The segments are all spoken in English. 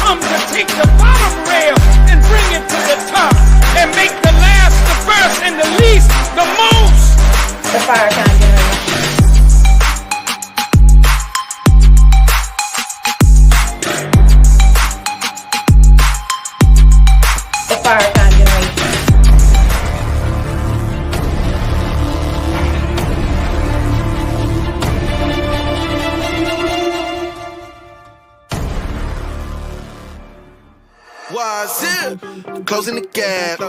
come to take the bottom rail and bring it to the top and make the last the first and the least the most. The Farrakhan generation. The Farrakhan generation. Why's it? Closing the gap.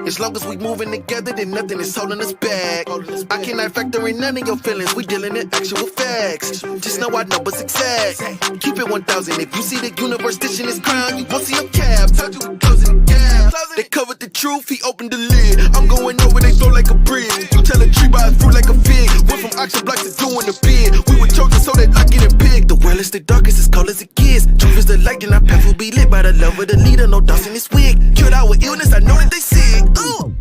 As long as we moving together, then nothing is holding us back. I cannot factor in none of your feelings. We dealing in actual facts. Just know our numbers exact. Keep it 1,000. If you see the universe dishing his crown, you won't see a cap. Told you closing the gap. They covered the truth, he opened the lid. I'm going over, they flow like a bridge. You tell a tree by its fruit like a fig. Went from auction blocks to doing the bid. We were chosen so that I get it big. The well is the darkest, as cold as it gets. Truth is the light, and our path will be lit by the love of the leader. No doubts in this wig. Cured our illness, I know that they sick. Ooh.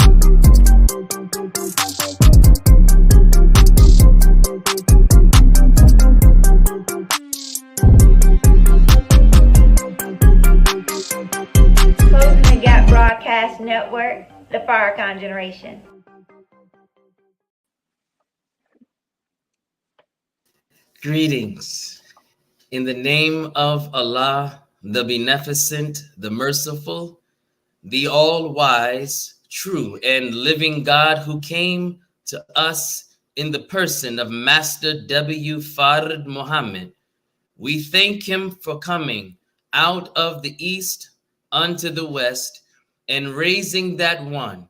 Closing the Gap Broadcast Network, the Farrakhan generation. Greetings. In the name of Allah, the Beneficent, the Merciful, the All-Wise, True, and Living God, who came to us in the person of Master W. Fard Muhammad, we thank him for coming out of the east unto the west and raising that one,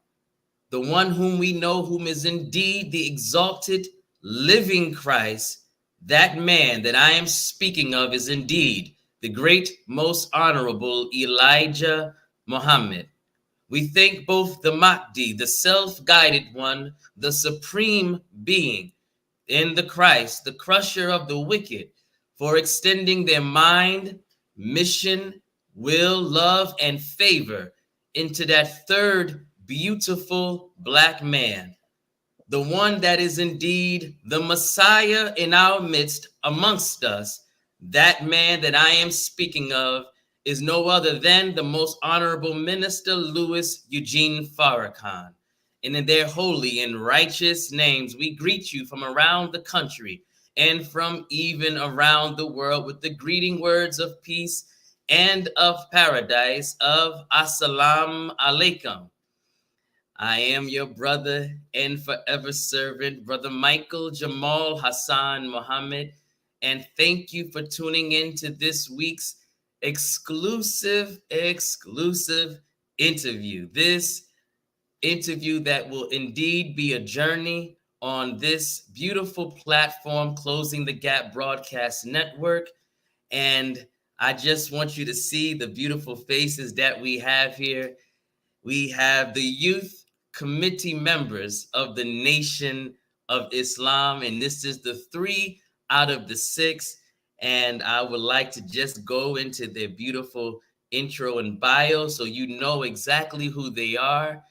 the one whom we know, whom is indeed the exalted living Christ. That man that I am speaking of is indeed the great, most honorable Elijah Muhammad. We thank both the Mahdi, the self-guided one, the supreme being in the Christ, the crusher of the wicked, for extending their mind, mission, will, love, and favor into that third beautiful black man, the one that is indeed the Messiah in our midst, amongst us. That man that I am speaking of is no other than the most honorable minister, Louis Eugene Farrakhan. And in their holy and righteous names, we greet you from around the country and from even around the world with the greeting words of peace and of paradise of Assalamu alaikum. I am your brother and forever servant, Brother Michael Jamal Hassan Muhammad, and thank you for tuning in to this week's exclusive interview. This interview that will indeed be a journey on this beautiful platform, Closing the Gap Broadcast Network. And I just want you to see the beautiful faces that we have here. We have the youth committee members of the Nation of Islam, and this is the 3 out of the 6. And I would like to just go into their beautiful intro and bio so you know exactly who they are.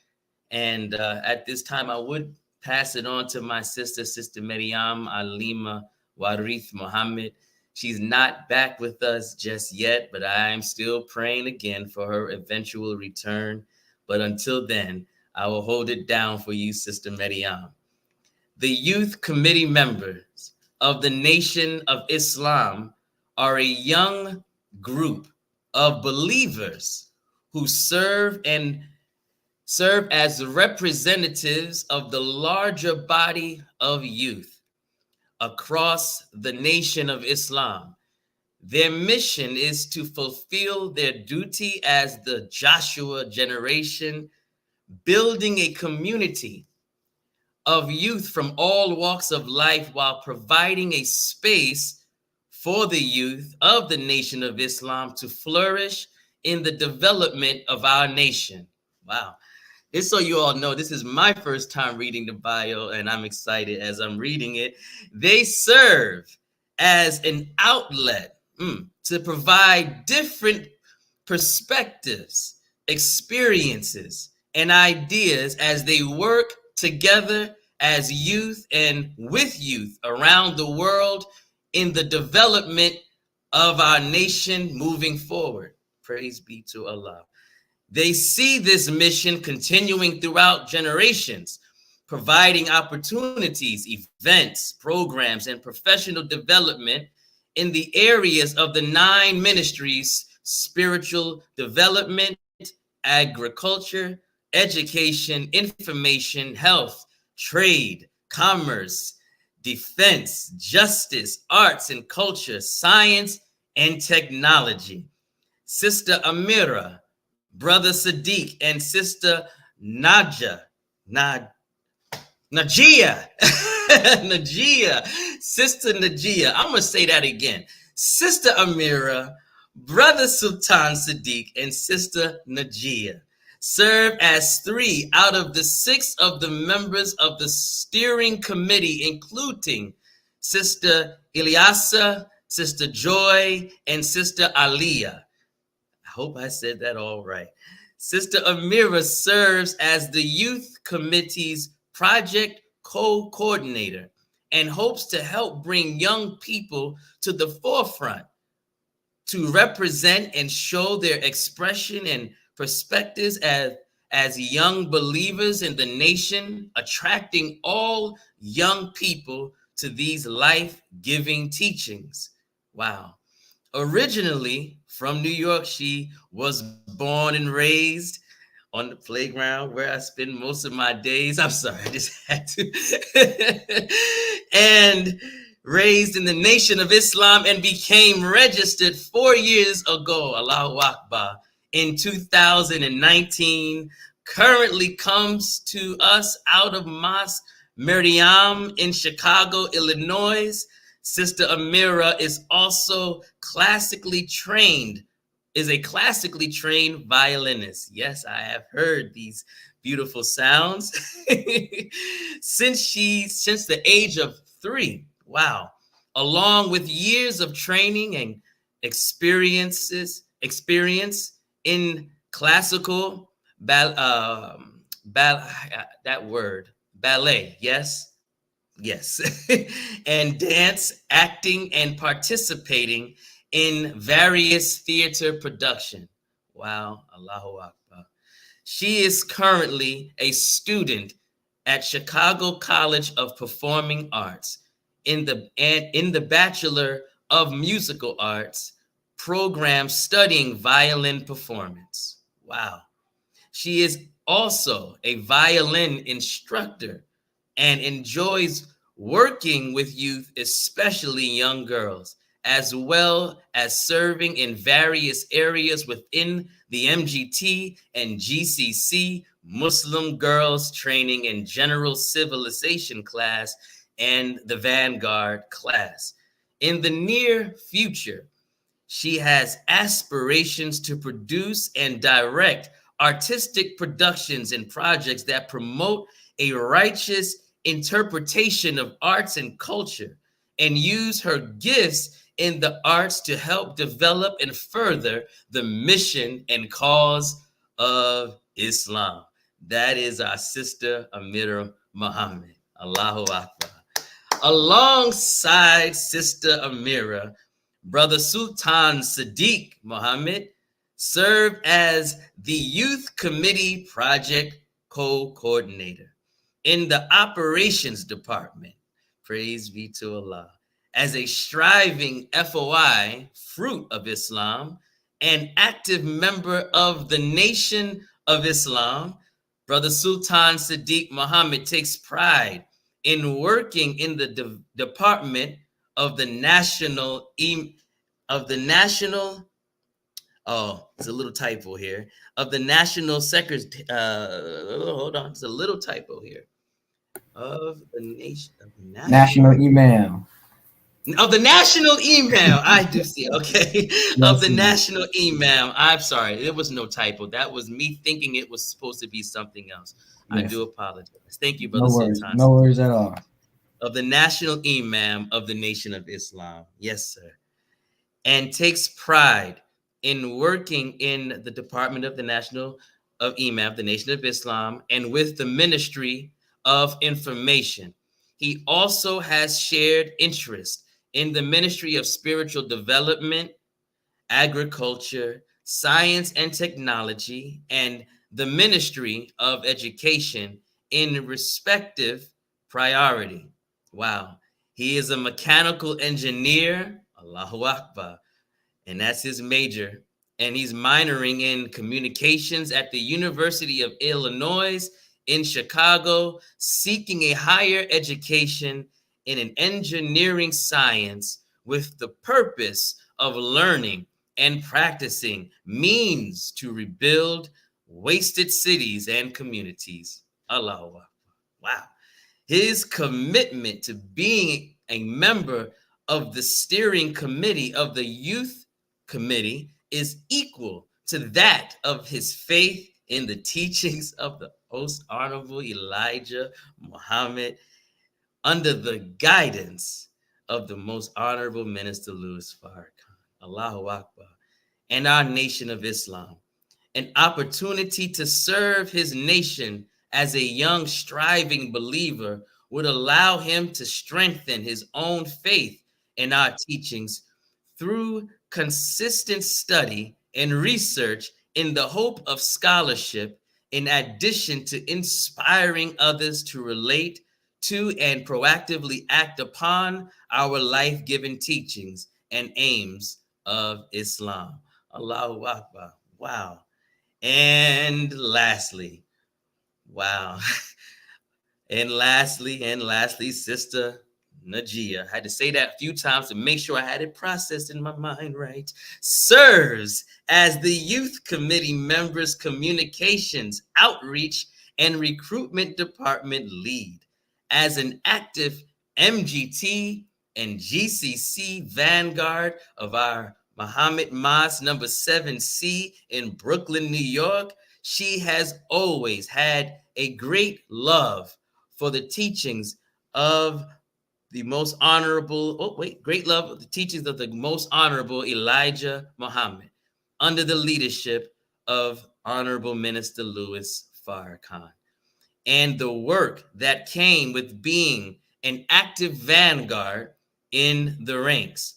And at this time, I would pass it on to my sister Maryam, Alima, Warith Muhammad. She's not back with us just yet, but I am still praying again for her eventual return. But until then, I will hold it down for you, Sister Maryam. The youth committee members of the Nation of Islam are a young group of believers who serve as representatives of the larger body of youth across the Nation of Islam. Their mission is to fulfill their duty as the Joshua generation, building a community of youth from all walks of life while providing a space for the youth of the Nation of Islam to flourish in the development of our nation. Wow. Just so you all know, this is my first time reading the bio, and I'm excited as I'm reading it. They serve as an outlet to provide different perspectives, experiences, and ideas as they work together as youth and with youth around the world in the development of our nation moving forward. Praise be to Allah. They see this mission continuing throughout generations, providing opportunities, events, programs, and professional development in the areas of the 9 ministries: spiritual development, agriculture, education, information, health, trade, commerce, defense, justice, arts and culture, science, and technology. Sister Amirah, Brother Sadeeq, and Sister Naajia, Naajia, Sister Naajia. I'm going to say that again. Sister Amirah, Brother Sultan Sadeeq, and Sister Naajia serve as 3 out of the 6 of the members of the steering committee, including Sister Ilyasa, Sister Joy, and Sister Aliyah. I hope I said that all right. Sister Amirah serves as the youth committee's project co-coordinator and hopes to help bring young people to the forefront to represent and show their expression and perspectives as young believers in the nation, attracting all young people to these life-giving teachings. Wow. Originally from New York, she was born and raised on the playground where I spend most of my days. I'm sorry, I just had to. And raised in the Nation of Islam and became registered 4 years ago, Allahu Akbar, in 2019. Currently comes to us out of Mosque Maryam in Chicago, Illinois. Sister Amirah is also a classically trained violinist. Yes, I have heard these beautiful sounds since the age of 3. Wow. Along with years of training and experience in classical ballet. Yes. And dance, acting, and participating in various theater production. Wow, Allahu Akbar. She is currently a student at Chicago College of Performing Arts in the Bachelor of Musical Arts program, studying violin performance. Wow. She is also a violin instructor and enjoys working with youth, especially young girls, as well as serving in various areas within the MGT and GCC Muslim Girls Training and General Civilization class and the Vanguard class. In the near future, she has aspirations to produce and direct artistic productions and projects that promote a righteous interpretation of arts and culture, and use her gifts in the arts to help develop and further the mission and cause of Islam. That is our sister Amirah Muhammad. Allahu Akbar. Alongside Sister Amirah, Brother Sultan Sadeeq Muhammad served as the Youth Committee Project Co-Coordinator in the Operations Department. Praise be to Allah. As a striving FOI, Fruit of Islam, and active member of the Nation of Islam, Brother Sultan Sadeeq Muhammad takes pride in working in the Department of the National, it's a little typo here, of the National Secretary, hold on, it's a little typo here, of the nation, of the National Email. Of the National Email, I do see, okay. Yes, of the National Email, I'm sorry, there was no typo. That was me thinking it was supposed to be something else. Yes. I do apologize. Thank you, Brother Sultan. No worries at all. Of the National Imam of the Nation of Islam. Yes, sir. And takes pride in working in the Department of the National of Imam, the Nation of Islam, and with the Ministry of Information. He also has shared interest in the Ministry of Spiritual Development, Agriculture, Science and Technology, and the Ministry of Education in respective priority. Wow. He is a mechanical engineer, Allahu Akbar, and that's his major. And he's minoring in communications at the University of Illinois in Chicago, seeking a higher education in an engineering science with the purpose of learning and practicing means to rebuild wasted cities and communities. Allahu Akbar. Wow. His commitment to being a member of the steering committee of the youth committee is equal to that of his faith in the teachings of the most honorable Elijah Muhammad under the guidance of the most honorable Minister Louis Farrakhan. Allahu Akbar. And our nation of Islam. An opportunity to serve his nation as a young striving believer would allow him to strengthen his own faith in our teachings through consistent study and research in the hope of scholarship, in addition to inspiring others to relate to and proactively act upon our life-giving teachings and aims of Islam. Allahu Akbar. Wow. And lastly, wow. And lastly, Sister Naajia. I had to say that a few times to make sure I had it processed in my mind right. Serves as the Youth Committee Members Communications, Outreach, and Recruitment Department Lead, as an active MGT and GCC vanguard of our Muhammad Mosque number 7C in Brooklyn, New York. She has always had a great love for the teachings of the most honorable, great love of the teachings of the most honorable Elijah Muhammad under the leadership of Honorable Minister Louis Farrakhan. And the work that came with being an active vanguard in the ranks.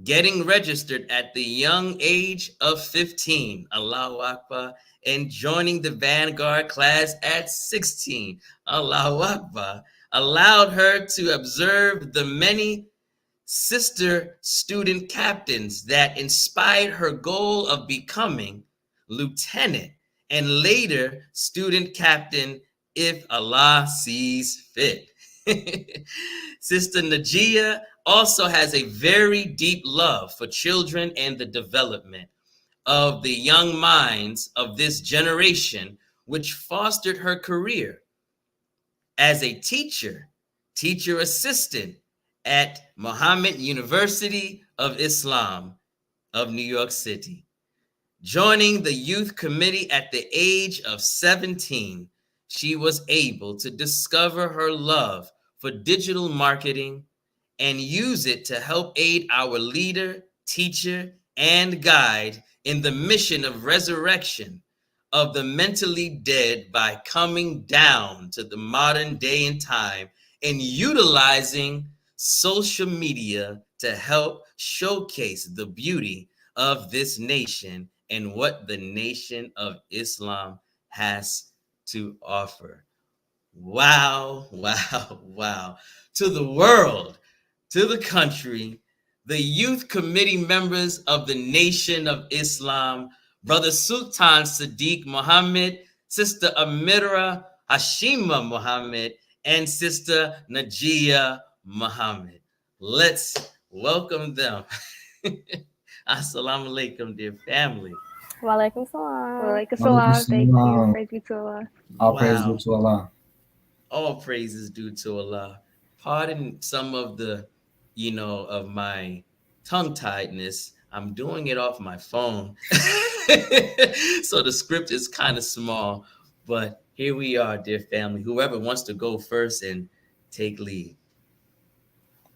Getting registered at the young age of 15, Allahu Akbar, and joining the Vanguard class at 16, Allahu Akbar, allowed her to observe the many sister student captains that inspired her goal of becoming lieutenant and later student captain if Allah sees fit. Sister Naajia also has a very deep love for children and the development of the young minds of this generation, which fostered her career as a teacher assistant at Muhammad University of Islam of New York City. Joining the youth committee at the age of 17, she was able to discover her love for digital marketing and use it to help aid our leader, teacher, and guide in the mission of resurrection of the mentally dead by coming down to the modern day and time and utilizing social media to help showcase the beauty of this nation and what the Nation of Islam has to offer. Wow, wow, wow. To the world, to the country, the youth committee members of the Nation of Islam, Brother Sultan Sadeeq Muhammad, Sister Amirah Hashima Muhammad, and Sister Naajia Muhammad. Let's welcome them. Assalamu alaikum, dear family. Walaikum salam. Walaikum Walaikum salam. Thank you. salam. Praise be to Allah. All praise Wow. due to Allah. All praises due to Allah. Pardon some of the, of my tongue-tiedness. I'm doing it off my phone. So the script is kind of small, but here we are, dear family. Whoever wants to go first and take lead.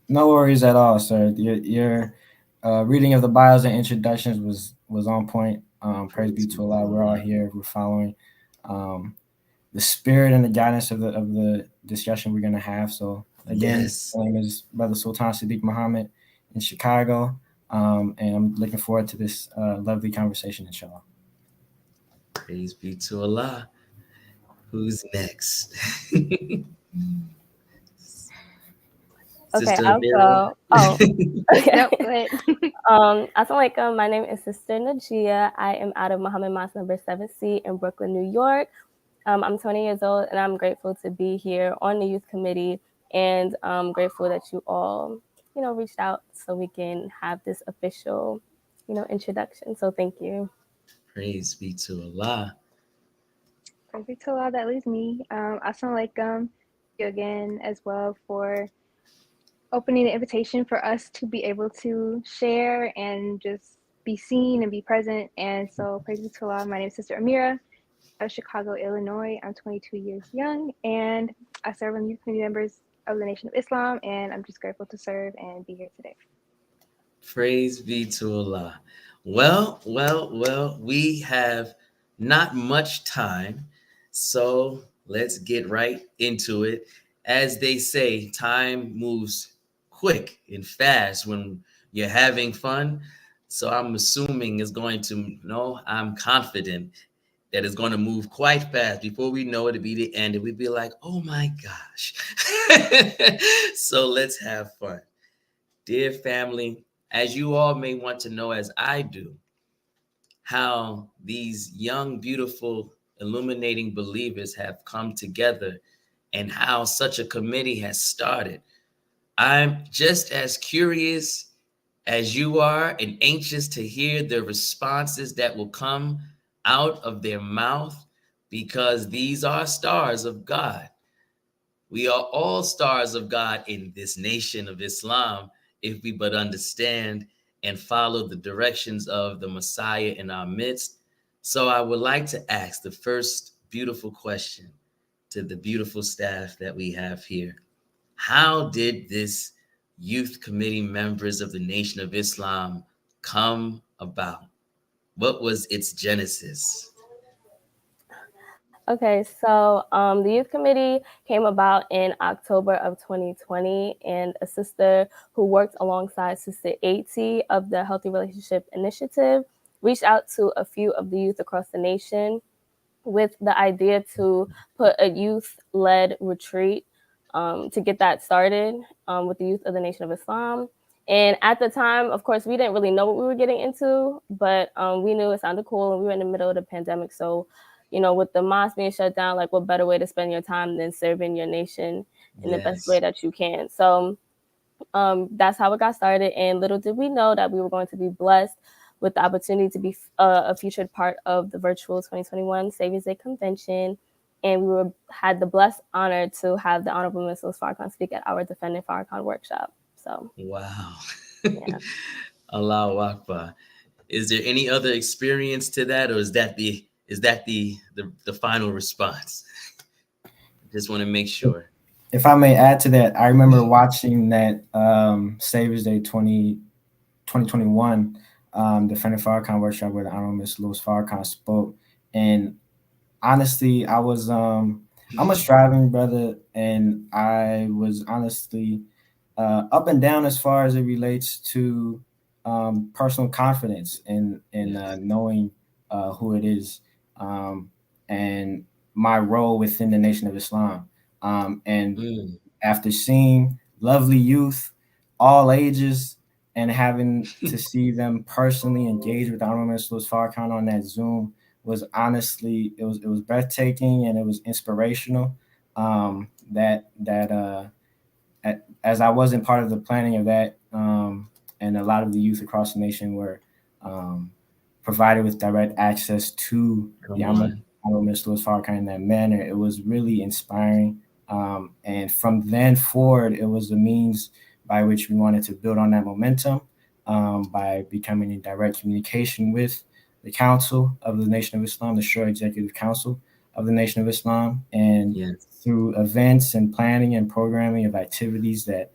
No worries at all, sir. Your reading of the bios and introductions was on point. Praise be to Allah. We're all here. We're following the spirit and the guidance of the discussion we're gonna have. So again, Yes. my name is Brother Sultan Sadeeq Muhammad in Chicago. And I'm looking forward to this lovely conversation, inshallah. Praise be to Allah. Who's next? Okay, Sister I'll Amirah? go. Oh, okay. Nope, go ahead. Assalamu alaikum. My name is Sister Naajia. I am out of Muhammad Mosque number 7C in Brooklyn, New York. I'm 20 years old, and I'm grateful to be here on the youth committee, and I'm grateful that you all, reached out so we can have this official, introduction. So thank you. Praise be to Allah. Praise be to Allah, that leaves me. Assalamu alaikum, you again as well for opening the invitation for us to be able to share and just be seen and be present. And so praise be to Allah. My name is Sister Amirah out of Chicago, Illinois. I'm 22 years young, and I serve on the youth committee members of the Nation of Islam, and I'm just grateful to serve and be here today. Praise be to Allah. Well, we have not much time, so let's get right into it. As they say, time moves quick and fast when you're having fun. So I'm assuming it's going to, I'm confident that it's going to move quite fast. Before we know it, it'll be the end, and we'd be like, oh my gosh. So let's have fun. Dear family, as you all may want to know, as I do, how these young, beautiful, illuminating believers have come together and how such a committee has started. I'm just as curious as you are and anxious to hear the responses that will come out of their mouth, because these are stars of God. We are all stars of God in this nation of Islam, if we but understand and follow the directions of the Messiah in our midst. So I would like to ask the first beautiful question to the beautiful staff that we have here. How did this youth committee members of the Nation of Islam come about? What was its genesis? Okay, so the youth committee came about in October of 2020, and a sister who worked alongside Sister 80 of the Healthy Relationship Initiative reached out to a few of the youth across the nation with the idea to put a youth-led retreat to get that started with the youth of the Nation of Islam. And at the time, of course, we didn't really know what we were getting into, but we knew it sounded cool, and we were in the middle of the pandemic. So, with the mosque being shut down, like, what better way to spend your time than serving your nation in the best way that you can? So that's how it got started. And little did we know that we were going to be blessed with the opportunity to be a featured part of the virtual 2021 Saviors Day Convention. And we had the blessed honor to have the Honorable Mrs. Farrakhan speak at our Defending Farrakhan workshop. So wow. Yeah. Allahu Akbar. Is there any other experience to that, or is that the final response? Just want to make sure. If I may add to that, I remember watching that Saviors Day 2021 Defending Farrakhan workshop where the Honorable Miss Louis Farrakhan spoke. And honestly, I'm a striving brother, and I was honestly up and down as far as it relates to personal confidence and knowing who it is and my role within the Nation of Islam. After seeing lovely youth, all ages, and having to see them personally engage with Honorable Miss Louis Farrakhan on that Zoom was honestly, it was breathtaking, and it was inspirational. As I wasn't part of the planning of that, and a lot of the youth across the nation were provided with direct access to the Honorable Miss Louis Farrakhan in that manner, it was really inspiring. And from then forward, it was the means by which we wanted to build on that momentum by becoming in direct communication with the Council of the Nation of Islam, the Shura Executive Council of the Nation of Islam, and through events and planning and programming of activities that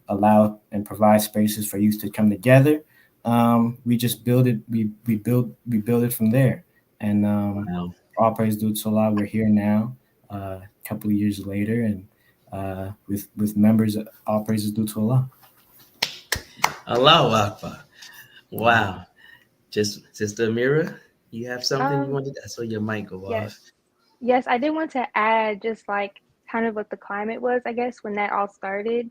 allow and provide spaces for youth to come together. We just build it. We build it from there. And all praise due to Allah. We're here now, a couple of years later, and with members. All praises due to Allah. Allahu Akbar. Wow. Just Sister Amirah, you have something you Um, wanted? I saw your mic go yes. off. Yes, I did want to add just like kind of what the climate was, I guess, when that all started.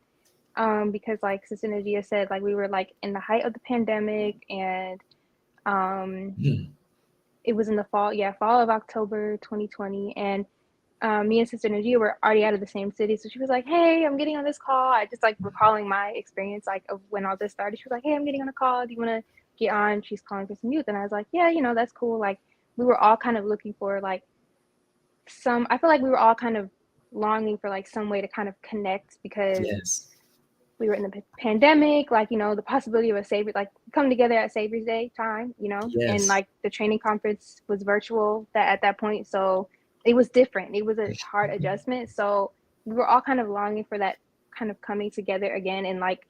Because like Sister Nadia said, like we were like in the height of the pandemic and um Hmm. it was in the fall, yeah, fall of October 2020. And me and Sister Nadia were already out of the same city. So she was like, hey, I'm getting on this call. I just like recalling my experience like of when all this started. She was like, hey, I'm getting on a call. Do you want to get on? She's calling for some youth. And I was like, yeah, that's cool. Like we were all kind of looking for like I feel like we were all kind of longing for like some way to kind of connect because Yes. we were in the pandemic, like, the possibility of a Savior, like come together at Savior's Day time, and Yes. like the training conference was virtual that at that point. So it was different. It was a hard adjustment. So we were all kind of longing for that kind of coming together again. And like,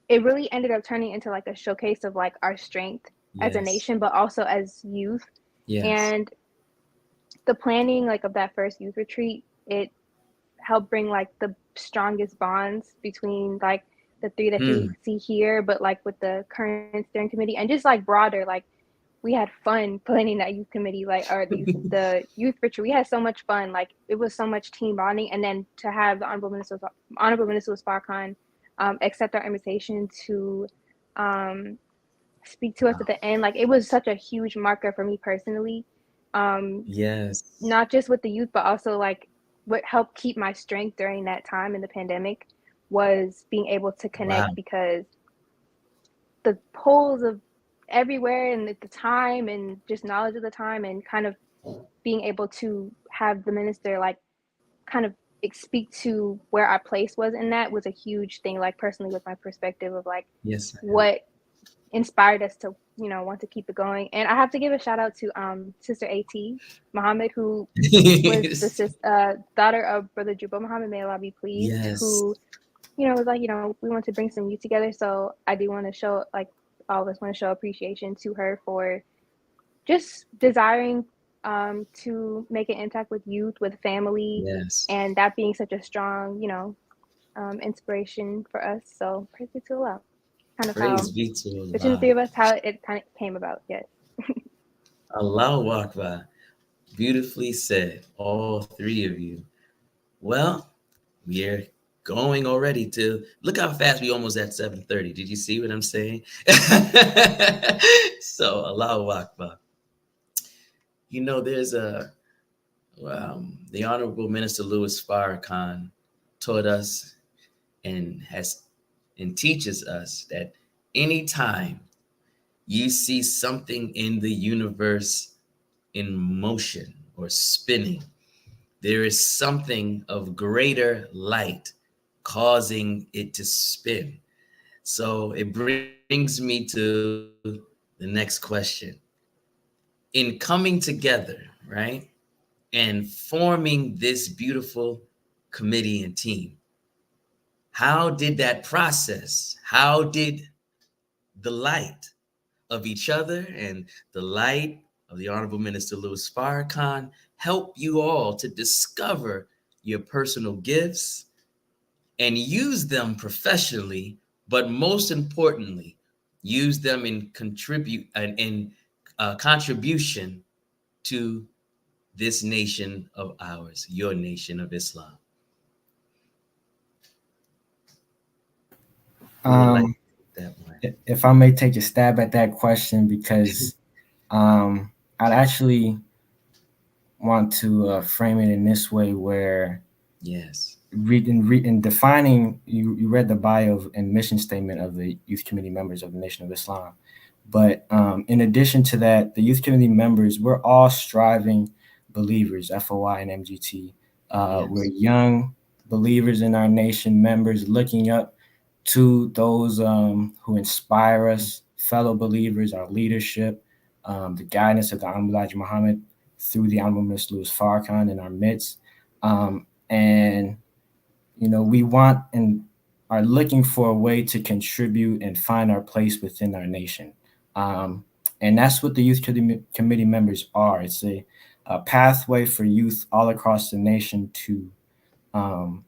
it really ended up turning into like a showcase of like our strength as a Yes. nation, but also as youth. Yes. And the planning like of that first youth retreat, it help bring like the strongest bonds between like the three that you Hmm. see here, but like with the current steering committee and just like broader, like we had fun planning that youth committee, like or the youth retreat. We had so much fun. Like it was so much team bonding, and then to have the honorable Minister Farrakhan accept our invitation to um, speak to us at Wow. the end. Like it was such a huge marker for me personally. Um, Yes. not just with the youth, but also like what helped keep my strength during that time in the pandemic was being able to Wow. connect because the polls of everywhere and the time and just knowledge of the time and kind of being able to have the minister like kind of speak to where our place was in that was a huge thing, like personally with my perspective of like Yes, ma'am. what inspired us to want to keep it going. And I have to give a shout out to Sister At Muhammad, who was the daughter of Brother Jubal Muhammad, may Allah be pleased, Yes. who was like, we want to bring some youth together. So I do want to show, like, all of us want to show appreciation to her for just desiring to make an impact with youth, with family, Yes. and that being such a strong, inspiration for us. So praise be to Allah. Kind of Praise how be to between the three Allah. of us, how it kind of came about. Yes. Allahu Akbar. Beautifully said, all three of you. Well, we're going already to look how fast we almost at 7:30. Did you see what I'm saying? So Allahu Akbar. There's the Honorable Minister Louis Farrakhan taught us and teaches us that anytime you see something in the universe in motion or spinning, there is something of greater light causing it to spin. So it brings me to the next question. In coming together, right, and forming this beautiful committee and team, how did that process, how did the light of each other and the light of the Honorable Minister Louis Farrakhan help you all to discover your personal gifts and use them professionally, but most importantly, use them in contribution to this nation of ours, your nation of Islam. Who would like Um, to take that one? if I may take a stab at that question, because I'd actually want to frame it in this way, where Yes. in defining, you read the bio and mission statement of the youth committee members of the Nation of Islam. But in addition to that, the youth committee members, we're all striving believers, FOI and MGT. We're Yes. young believers in our nation, members looking up to those who inspire us, fellow believers, our leadership, the guidance of the Honorable Elijah Muhammad through the Honorable Miss Louis Farrakhan in our midst. And we want and are looking for a way to contribute and find our place within our nation. Um, and that's what the committee members are. It's a pathway for youth all across the nation to um,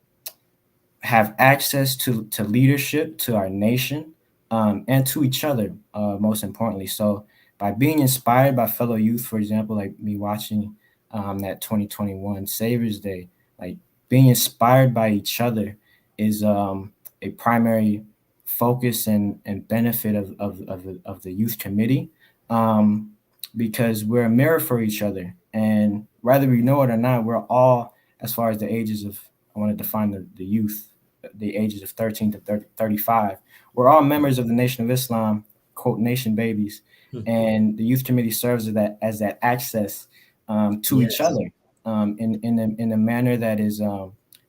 have access to leadership, to our nation, and to each other, most importantly. So by being inspired by fellow youth, for example, like me watching that 2021 Savers Day, like being inspired by each other is a primary focus and benefit of the youth committee, um, because we're a mirror for each other. And whether we know it or not, we're all, as far as the ages of, I want to define the youth, the ages of 13 to 35, we're all members of the Nation of Islam, quote, nation babies. And the youth committee serves as that access to each Yes. other in a manner that is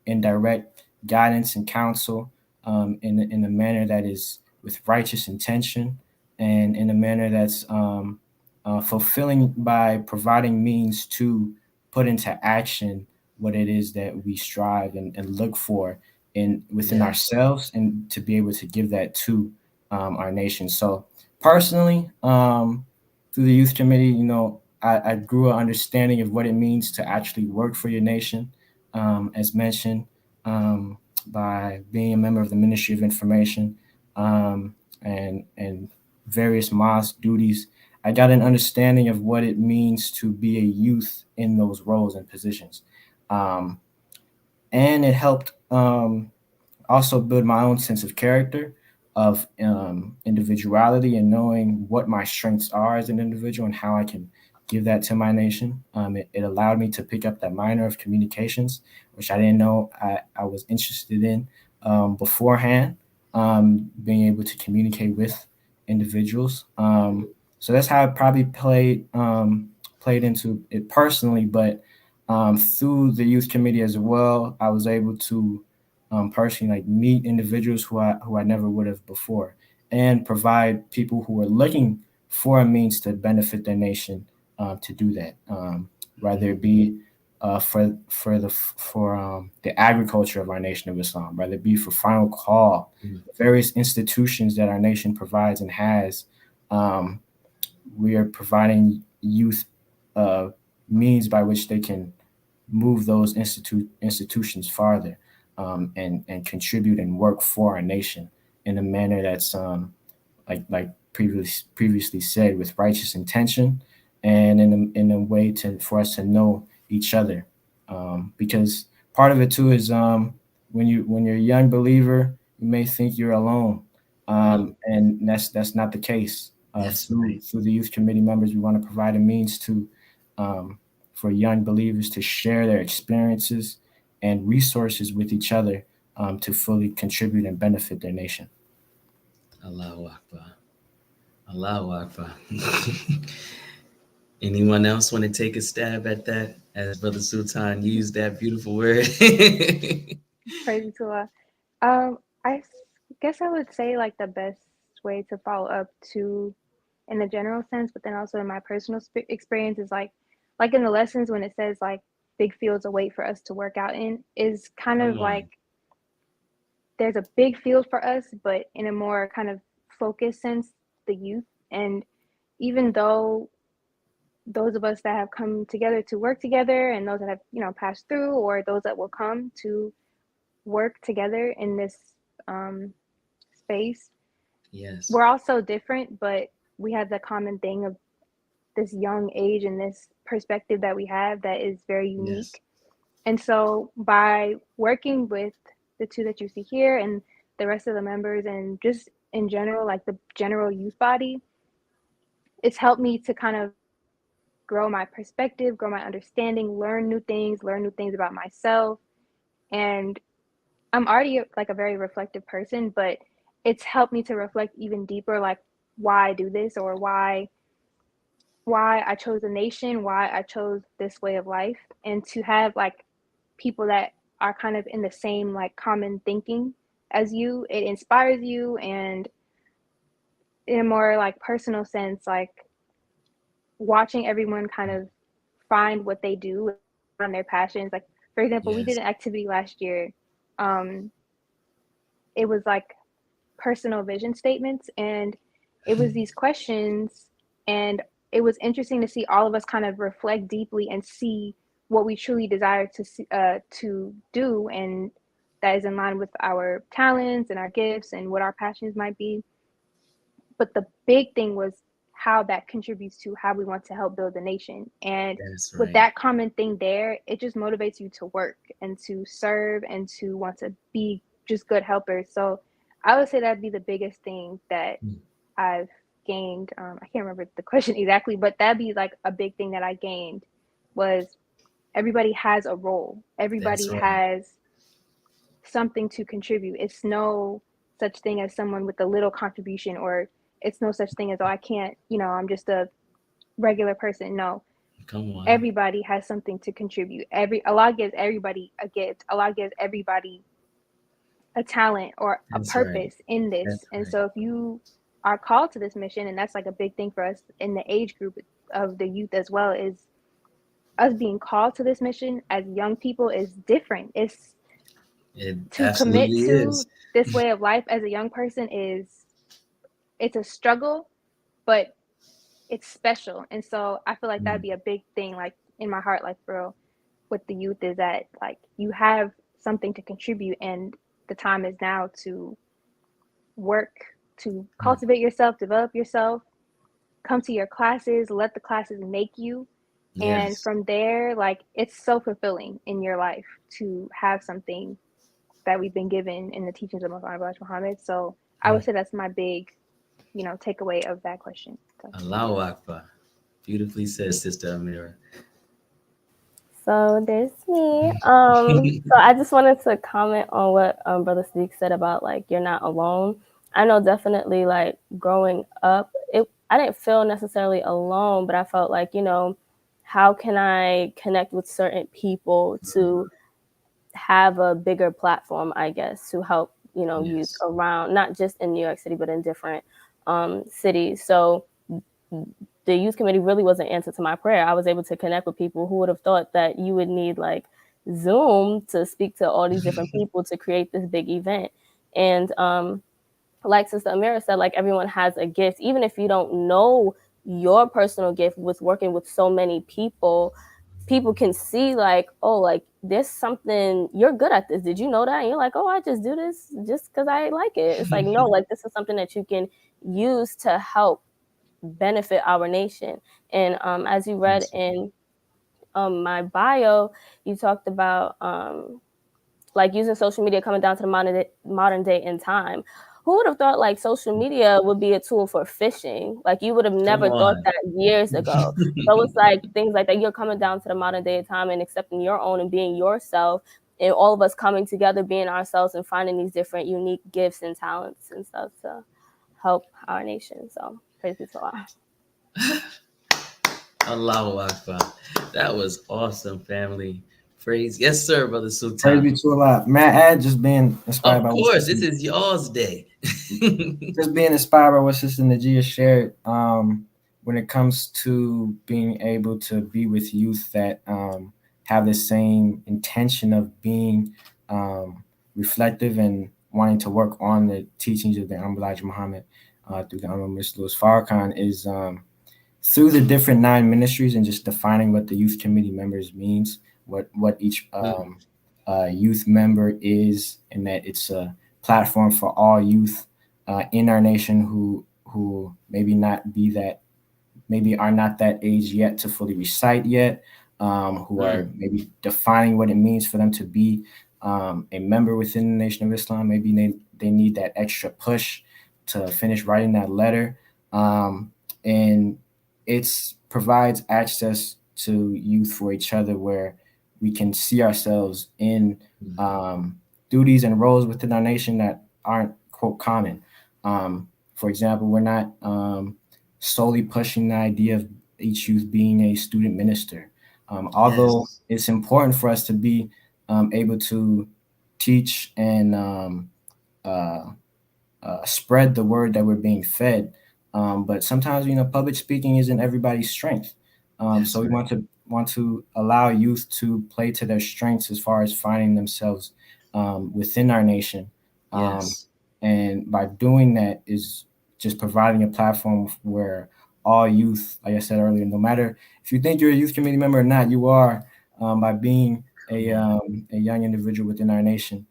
in direct guidance and counsel, in a manner that is with righteous intention, and in a manner that's fulfilling by providing means to put into action what it is that we strive and look for within Yes. ourselves, and to be able to give that to our nation. So personally, through the youth committee, I grew an understanding of what it means to actually work for your nation, as mentioned, by being a member of the Ministry of Information, and various mosque duties. I got an understanding of what it means to be a youth in those roles and positions. Um, and it helped also build my own sense of character, of individuality, and knowing what my strengths are as an individual and how I can give that to my nation. It allowed me to pick up that minor of communications, which I didn't know I was interested in beforehand, being able to communicate with individuals. So that's how it probably played into it personally, but through the youth committee as well, I was able to personally like meet individuals who I never would have before, and provide people who are looking for a means to benefit their nation to do that, whether it be for the agriculture of our nation of Islam, whether it be for Final Call, various institutions that our nation provides and has. Um, we are providing youth means by which they can move those institutions farther, and contribute and work for our nation in a manner that's like previously said, with righteous intention, and in a way for us to know each other, because part of it too is when you're a young believer, you may think you're alone, and that's not the case. That's right. Through the youth committee members, we want to provide a means to um, for young believers to share their experiences and resources with each other, to fully contribute and benefit their nation. Allahu Akbar. Allahu Akbar. Anyone else want to take a stab at that as Brother Sultan used that beautiful word? Praise to Allah. I guess I would say like the best way to follow up to, in the general sense, but then also in my personal experience, is like in the lessons when it says like big fields await for us to work out in, is kind Come of on. like there's a big field for us, but in a more kind of focused sense, the youth. And even though those of us that have come together to work together, and those that have passed through, or those that will come to work together in this space, Yes. we're all so different, but we have the common thing of this young age and this perspective that we have that is very Yes. unique. And so by working with the two that you see here and the rest of the members, and just in general, like the general youth body, it's helped me to kind of grow my perspective, grow my understanding, learn new things about myself. And I'm already like a very reflective person, but it's helped me to reflect even deeper, like why I do this, or why I chose a nation, why I chose this way of life, and to have like people that are kind of in the same like common thinking as you, it inspires you. And in a more like personal sense, like watching everyone kind of find what they do on their passions. Like for example, we did Yes. an activity last year. Um, it was like personal vision statements, and it was these questions, and it was interesting to see all of us kind of reflect deeply and see what we truly desire to do, and that is in line with our talents and our gifts and what our passions might be. but the big thing was how that contributes to how we want to help build the nation. And That's with right. that common thing there, it just motivates you to work and to serve and to want to be just good helpers. So I would say that'd be the biggest thing that I've gained. I can't remember the question exactly, but that'd be like a big thing that I gained was everybody has a role. Everybody That's right. has something to contribute. It's no such thing as someone with a little contribution, or it's no such thing as, oh, I can't, I'm just a regular person. No, Come on. everybody has something to contribute. Allah gives everybody a gift. Allah gives everybody a talent or a That's right. purpose in this. That's And right. so if you are called to this mission, and that's like a big thing for us in the age group of the youth as well, is us being called to this mission as young people is different. It's It to commit absolutely to is. this way of life as a young person it's a struggle, but it's special. And so I feel like that'd be a big thing, like in my heart, like for real, with the youth, is that like you have something to contribute, and the time is now to work, to cultivate yourself, develop yourself, come to your classes, let the classes make you. And Yes. from there, like it's so fulfilling in your life to have something that we've been given in the teachings of Muhammad. So I would say that's my big, takeaway of that question. So. Allahu Akbar. Beautifully said, Sister Amirah. So there's me. So I just wanted to comment on what Brother Sadeeq said about like you're not alone. I know definitely like growing up, I didn't feel necessarily alone, but I felt like, how can I connect with certain people to have a bigger platform, I guess, to help, youth Yes. around, not just in New York City, but in different cities. So the youth committee really was an answer to my prayer. I was able to connect with people. Who would have thought that you would need like Zoom to speak to all these different people to create this big event? And like Sister Amirah said, like everyone has a gift, even if you don't know your personal gift. With working with so many people can see like, oh, like there's something, you're good at this. Did you know that? And you're like, oh, I just do this just because I like it. It's like, no, like this is something that you can use to help benefit our nation. And as you read in my bio, you talked about like using social media, coming down to the modern day in time. Who would have thought like social media would be a tool for fishing? Like you would have Come never thought on. that years ago. So it's like things like that. You're coming down to the modern day time and accepting your own and being yourself, and all of us coming together, being ourselves, and finding these different unique gifts and talents and stuff to help our nation. So praise be to Allah. Allahu Akbar. That was awesome, family. Praise. Yes, sir, Brother Praise Sultan. be to Allah. May I add, just being inspired Of by what course, Sister, this is y'all's day. just being inspired by what Sister Naajia shared. When it comes to being able to be with youth that have the same intention of being reflective and wanting to work on the teachings of the Elijah Muhammad through the Honorable Mr. Louis Farrakhan is through the different 9 ministries and just defining what the youth committee members means, what each youth member is, and that it's a platform for all youth in our nation who maybe are not that age yet to fully recite yet, who are maybe defining what it means for them to be a member within the Nation of Islam. Maybe they need that extra push to finish writing that letter. And it provides access to youth for each other where we can see ourselves in duties and roles within our nation that aren't, quote, common. For example, we're not solely pushing the idea of each youth being a student minister. Although it's important for us to be able to teach and spread the word that we're being fed. But sometimes, public speaking isn't everybody's strength. So we want to allow youth to play to their strengths as far as finding themselves within our nation. And by doing that is just providing a platform where all youth, like I said earlier, no matter if you think you're a youth committee member or not, you are, by being a young individual within our nation,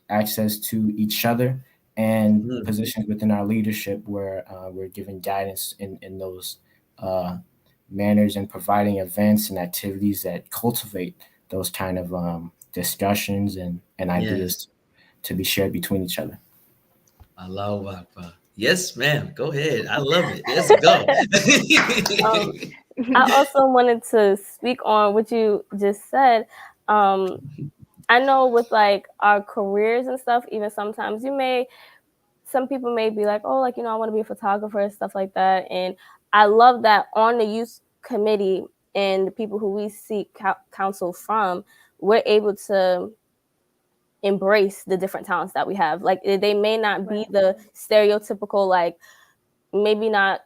access to each other and positions within our leadership where we're giving guidance in those manners and providing events and activities that cultivate those kind of discussions and ideas to be shared between each other. Allahu Akbar. Yes, ma'am. Go ahead. I love it. Let's go. I also wanted to speak on what you just said. I know with like our careers and stuff, even sometimes some people may be like, oh, like, I want to be a photographer and stuff like that. And I love that on the youth committee and the people who we seek counsel from, we're able to embrace the different talents that we have. Like, they may not be the stereotypical, like, maybe not,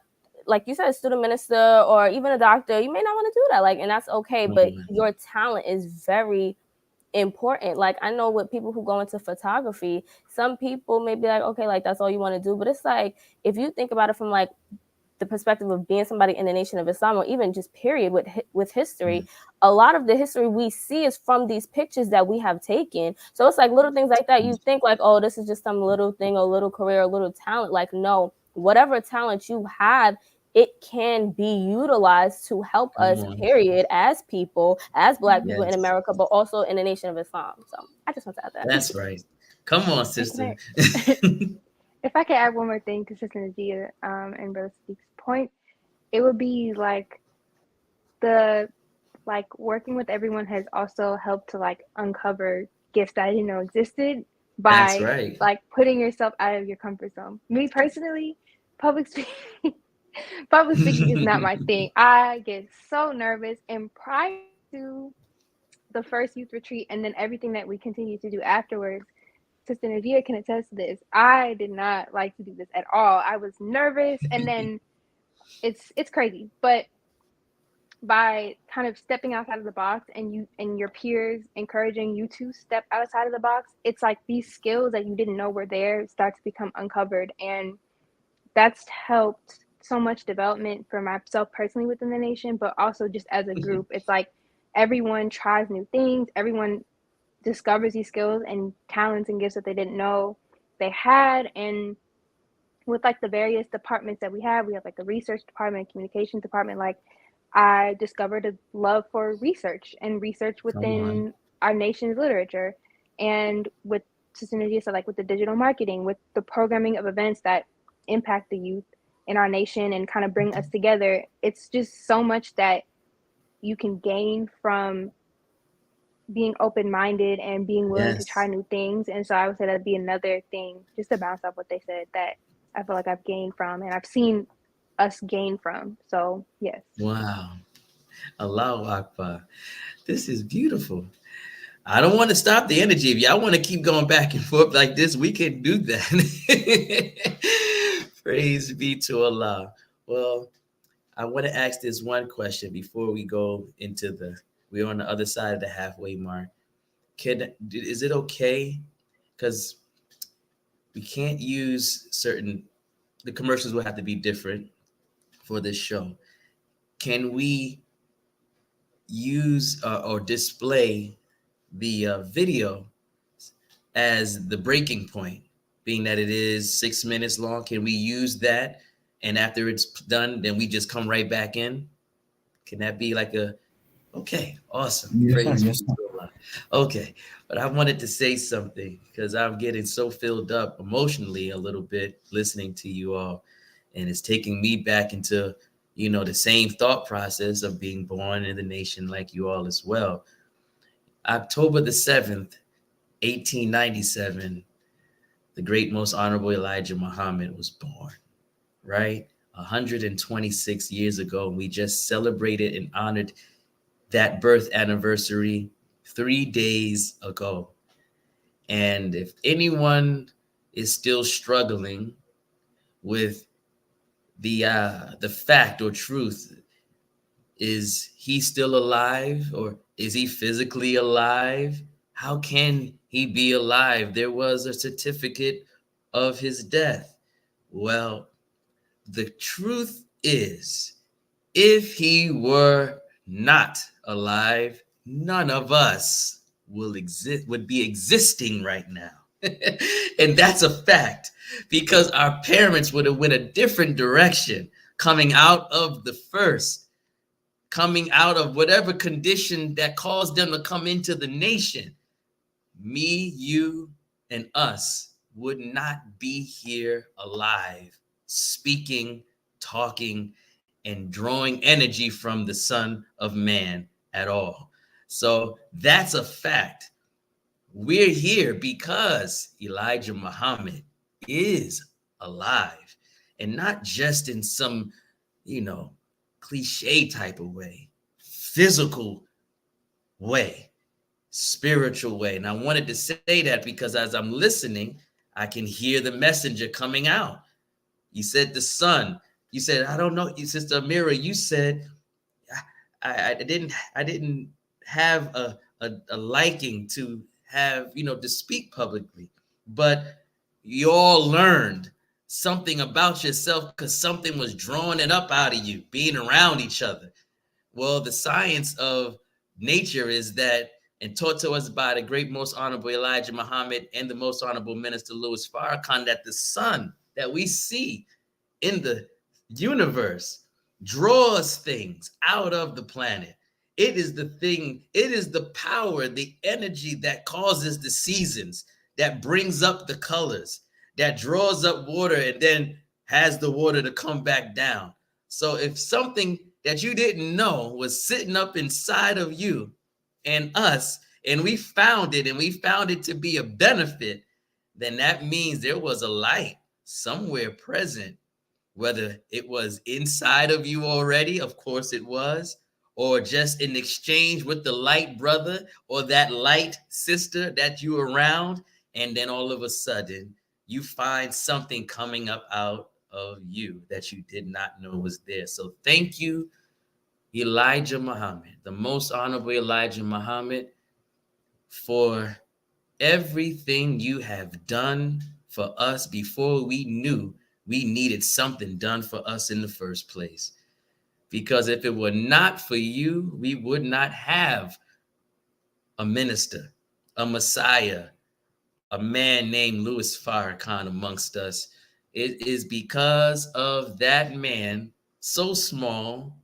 like you said, a student minister or even a doctor. You may not want to do that, like, and that's okay. But your talent is very important. Like, I know with people who go into photography, some people may be like, okay, like, that's all you want to do. But it's like, if you think about it from like the perspective of being somebody in the Nation of Islam, or even just period with history, a lot of the history we see is from these pictures that we have taken. So it's like little things like that. You think like, oh, this is just some little thing, a little career, a little talent. Like, no, whatever talent you have, it can be utilized to help us, period, as people, as Black people in America, but also in the Nation of Islam. So I just want to add that. That's right. Come on, sister. If I could add one more thing to Sister Naajia and Brother Sadeeq's point, it would be like working with everyone has also helped to like uncover gifts that I didn't know existed by like putting yourself out of your comfort zone. Me personally, public speaking is not my thing. I get so nervous, and prior to the first youth retreat and then everything that we continue to do afterwards, Sister Naajia can attest to this. I did not like to do this at all. I was nervous, and then it's crazy. But by kind of stepping outside of the box and you and your peers encouraging you to step outside of the box, it's like these skills that you didn't know were there start to become uncovered, and that's helped so much development for myself personally within the nation, but also just as a group. It's like everyone tries new things, everyone discovers these skills and talents and gifts that they didn't know they had. And with like the various departments that we have like a research department, communications department. Like, I discovered a love for research and research within our nation's literature. And with Sister Naajia said, like with the digital marketing, with the programming of events that impact the youth in our nation and kind of bring us together, it's just so much that you can gain from being open-minded and being willing to try new things. And so I would say that'd be another thing, just to bounce off what they said, that I feel like I've gained from and I've seen us gain from. So yes. Wow. Allahu Akbar. This is beautiful. I don't want to stop the energy. If y'all want to keep going back and forth like this, we can do that. Praise be to Allah. Well, I want to ask this one question before we go into we're on the other side of the halfway mark. Is it okay? Because we can't use the commercials will have to be different for this show. Can we use or display the video as the breaking point, being that it is 6 minutes long? Can we use that? And after it's done, then we just come right back in? Can that be like okay, awesome. Praise. Okay, but I wanted to say something because I'm getting so filled up emotionally a little bit listening to you all, and it's taking me back into, the same thought process of being born in the nation like you all as well. October the 7th, 1897, the great most honorable Elijah Muhammad was born, right? 126 years ago. We just celebrated and honored that birth anniversary 3 days ago. And if anyone is still struggling with the fact or truth, is he still alive, or is he physically alive? How can he be alive? There was a certificate of his death. Well, the truth is, if he were not alive, none of us would be existing right now. And that's a fact, because our parents would have went a different direction coming out of the first, coming out of whatever condition that caused them to come into the nation. Me, you, and us would not be here alive, speaking, talking, and drawing energy from the Son of Man at all. So that's a fact. We're here because Elijah Muhammad is alive, and not just in some, cliche type of way, physical way, spiritual way. And I wanted to say that because as I'm listening, I can hear the messenger coming out. You said the son. You said, I don't know, Sister Amirah, you said I didn't have a liking to have, to speak publicly, but you all learned something about yourself because something was drawing it up out of you, being around each other. Well, the science of nature is that, and taught to us by the great most honorable Elijah Muhammad and the most honorable minister Louis Farrakhan, that the sun that we see in the universe draws things out of the planet. It is the thing, it is the power, the energy that causes the seasons, that brings up the colors, that draws up water and then has the water to come back down. So if something that you didn't know was sitting up inside of you and us, and we found it, and we found it to be a benefit, then that means there was a light somewhere present, whether it was inside of you already, of course it was, or just in exchange with the light brother or that light sister that you around, and then all of a sudden you find something coming up out of you that you did not know was there. So thank you, Elijah Muhammad, the most honorable Elijah Muhammad, for everything you have done for us before we knew we needed something done for us in the first place. Because if it were not for you, we would not have a minister, a Messiah, a man named Louis Farrakhan amongst us. It is because of that man, so small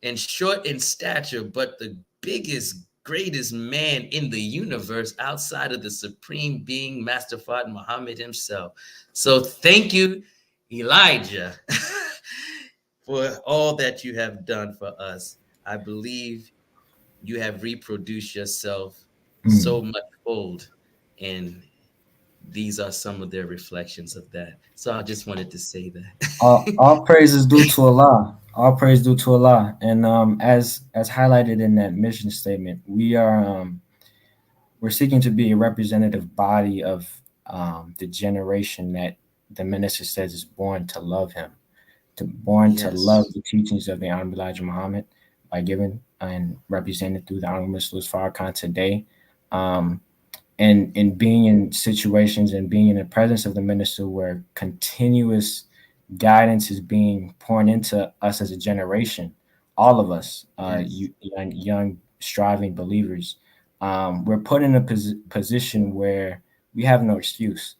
and short in stature, but the biggest, greatest man in the universe outside of the supreme being, Master Fard Muhammad himself. So thank you, Elijah, for all that you have done for us. I believe you have reproduced yourself so much fold, and these are some of their reflections of that. So I just wanted to say that. All praise is due to Allah. All praise due to Allah. And as highlighted in that mission statement, we're seeking to be a representative body of the generation that the minister says is born to love him, to love Yes. the teachings of the Honorable Elijah Muhammad by given and represented through the Honorable Mr. Louis Farrakhan today. And in being in situations and being in the presence of the minister where continuous guidance is being poured into us as a generation, all of us, Yes. young striving believers, we're put in a position where we have no excuse.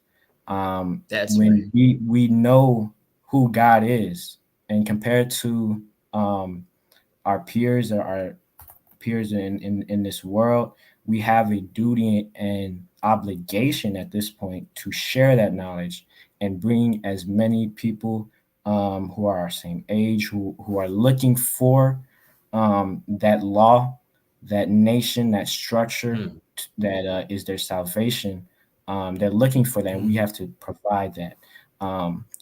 That's right. When we know who God is, and compared to our peers or our peers in this world, we have a duty and obligation at this point to share that knowledge and bring as many people who are our same age, who are looking for that law, that nation, that structure Mm, that is their salvation. They're looking for that, and we mm, have to provide that.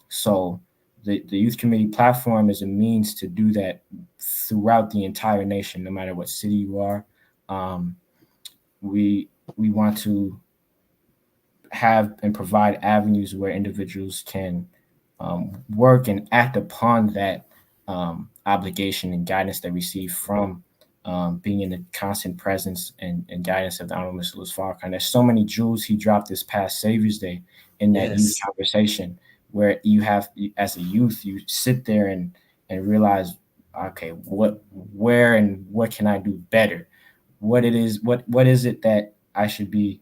So the youth committee platform is a means to do that throughout the entire nation, no matter what city you are. Um, we want to have and provide avenues where individuals can work and act upon that obligation and guidance they receive from being in the constant presence and guidance of the Honorable Mr. Louis Farrakhan. There's so many jewels he dropped this past Savior's Day in that youth yes. conversation, where you have, as a youth, you sit there and realize, okay, where and what can I do better? What is it that I should be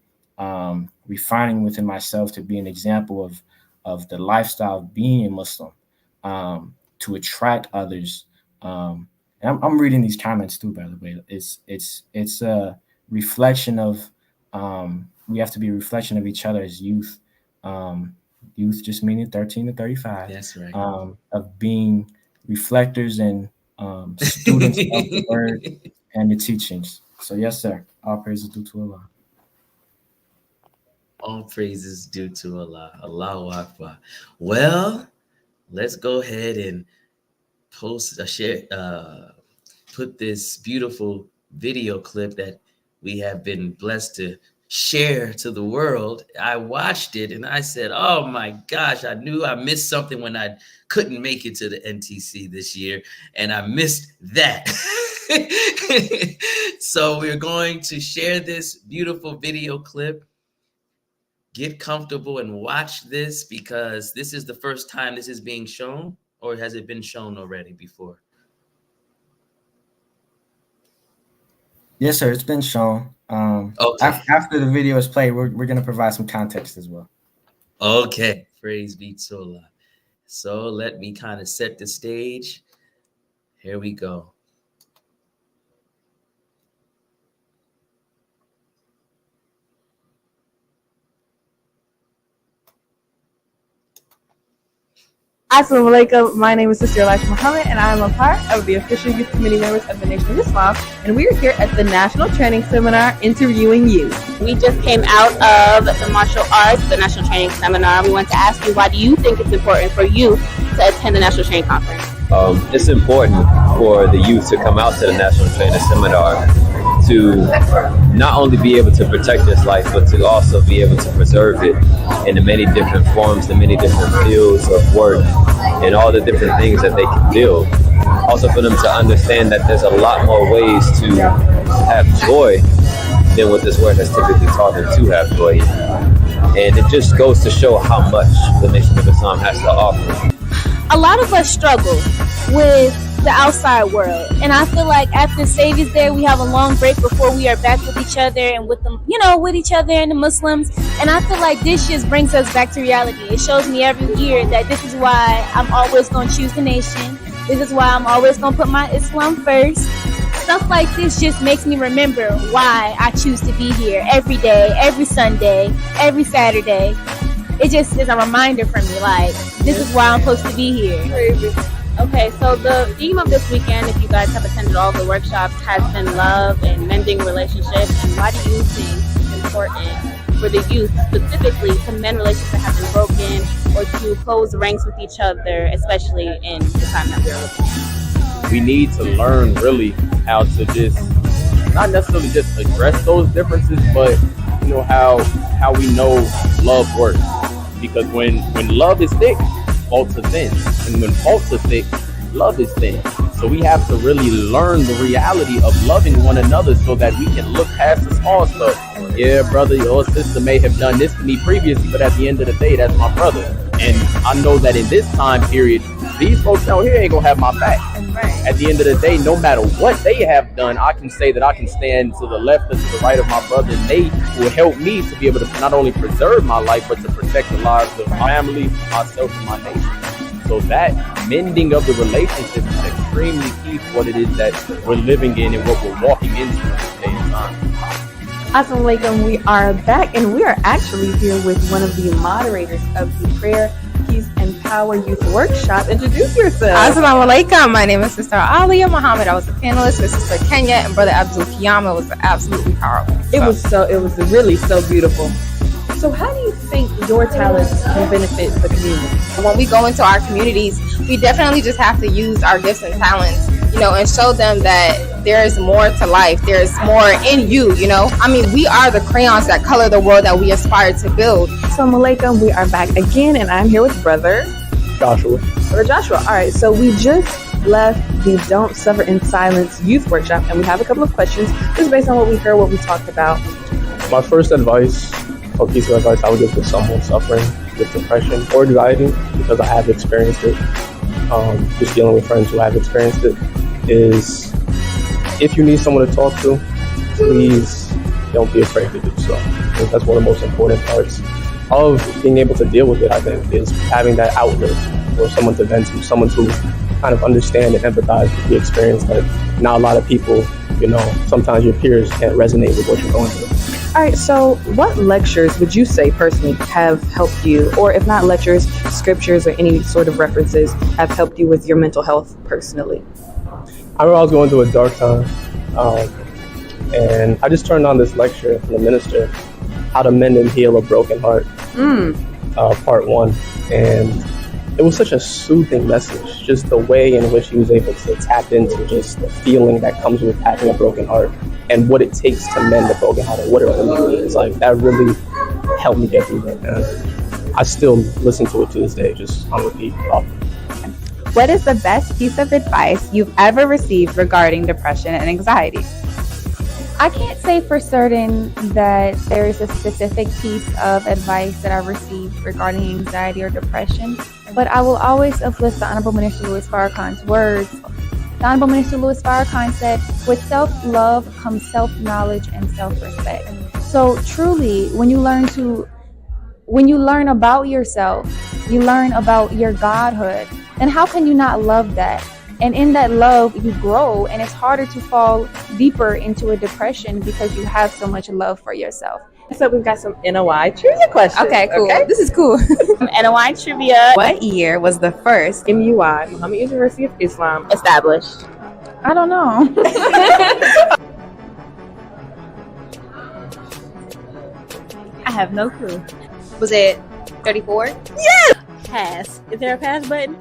refining within myself to be an example of the lifestyle of being a Muslim, to attract others. And I'm reading these comments too, by the way. It's a reflection of, we have to be a reflection of each other as youth. Youth just meaning 13 to 35. That's right. Of being reflectors and students of the word and the teachings. So yes, sir. All praises due to Allah. All praises due to Allah. Allahu Akbar. Well, let's go ahead and put this beautiful video clip that we have been blessed to share to the world. I watched it and I said, oh my gosh, I knew I missed something when I couldn't make it to the NTC this year, and I missed that. So we're going to share this beautiful video clip. Get comfortable and watch this, because this is the first time this is being shown, or has it been shown already before? Yes, sir. It's been shown. Okay. After the video is played, we're going to provide some context as well. Okay. Praise be to Allah. So let me kind of set the stage. Here we go. Assalamu alaikum. My name is Sister Elijah Muhammad, and I am a part of the official youth committee members of the Nation of Islam. And we are here at the National Training Seminar interviewing you. We just came out of the martial arts, the National Training Seminar. We want to ask you, why do you think it's important for you to attend the National Training Conference? It's important for the youth to come out to the National Training Seminar to not only be able to protect this life, but to also be able to preserve it in the many different forms, the many different fields of work, and all the different things that they can build. Also for them to understand that there's a lot more ways to have joy than what this word has typically taught them to have joy in. And it just goes to show how much the Nation of Islam has to offer. A lot of us struggle with the outside world, and I feel like after Savior's Day we have a long break before we are back with each other and with them, with each other and the Muslims. And I feel like this just brings us back to reality. It shows me every year that this is why I'm always going to choose the nation. This is why I'm always going to put my Islam first. Stuff like this just makes me remember why I choose to be here every day, every Sunday, every Saturday. It just is a reminder for me, like, this is why I'm supposed to be here. Okay, so the theme of this weekend, if you guys have attended all the workshops, has been love and mending relationships. And why do you think it's important for the youth specifically to mend relationships that have been broken, or to close ranks with each other, especially in the time that we're living in? We need to learn really how to just, not necessarily just address those differences, but how we know love works. Because when love is thick, faults are thin. And when faults are thick, love is thin. So we have to really learn the reality of loving one another so that we can look past the small stuff. Yeah, brother or sister may have done this to me previously, but at the end of the day, that's my brother. And I know that in this time period, these folks out here ain't gonna have my back. At the end of the day, no matter what they have done, I can say that I can stand to the left or to the right of my brother, and they will help me to be able to not only preserve my life, but to protect the lives of my family, myself, and my nation. So that mending of the relationship is extremely key for what it is that we're living in and what we're walking into at this day and time. Assalamu alaikum. We are back, and we are actually here with one of the moderators of the Prayer, Peace, and Power Youth Workshop. Introduce yourself. Assalamu alaikum. My name is Sister Alima Muhammad. I was a panelist with Sister Kenya and Brother Abdul Kiyama. Was absolutely powerful. It was really so beautiful. So how do you think your talents can benefit the community? When we go into our communities, we definitely just have to use our gifts and talents, and show them that there is more to life. There's more in you, I mean, we are the crayons that color the world that we aspire to build. Assalamu alaikum. We are back again, and I'm here with Brother Joshua. Brother Joshua. All right, so we just left the Don't Suffer in Silence youth workshop, and we have a couple of questions just based on what we heard, what we talked about. My first advice, or piece of advice I would give to someone suffering with depression or anxiety, because I have experienced it, just dealing with friends who have experienced it, is if you need someone to talk to, please don't be afraid to do so. I think that's one of the most important parts of being able to deal with it, I think, is having that outlet for someone to vent to, someone to kind of understand and empathize with the experience that not a lot of people, sometimes your peers can't resonate with what you're going through. All right, so what lectures would you say personally have helped you, or if not lectures, scriptures or any sort of references have helped you with your mental health personally? I remember I was going through a dark time, and I just turned on this lecture from the minister, How to Mend and Heal a Broken Heart, part 1. And it was such a soothing message, just the way in which he was able to tap into just the feeling that comes with having a broken heart and what it takes to mend a broken heart and what it really means. Like, that really helped me get through that, man. I still listen to it to this day, just on repeat. What is the best piece of advice you've ever received regarding depression and anxiety? I can't say for certain that there is a specific piece of advice that I've received regarding anxiety or depression, but I will always uplift the Honorable Minister Louis Farrakhan's words. The Honorable Minister Louis Farrakhan said, with self-love comes self-knowledge and self-respect. So truly, when you learn about yourself, you learn about your godhood, and how can you not love that? And in that love, you grow, and it's harder to fall deeper into a depression because you have so much love for yourself. So we've got some NOI trivia questions. Okay, cool. Okay? This is cool. NOI trivia. What year was the first MUI, Muhammad University of Islam, Established. I don't know. I have no clue. Was it 34? Yes! Pass. Is there a pass button?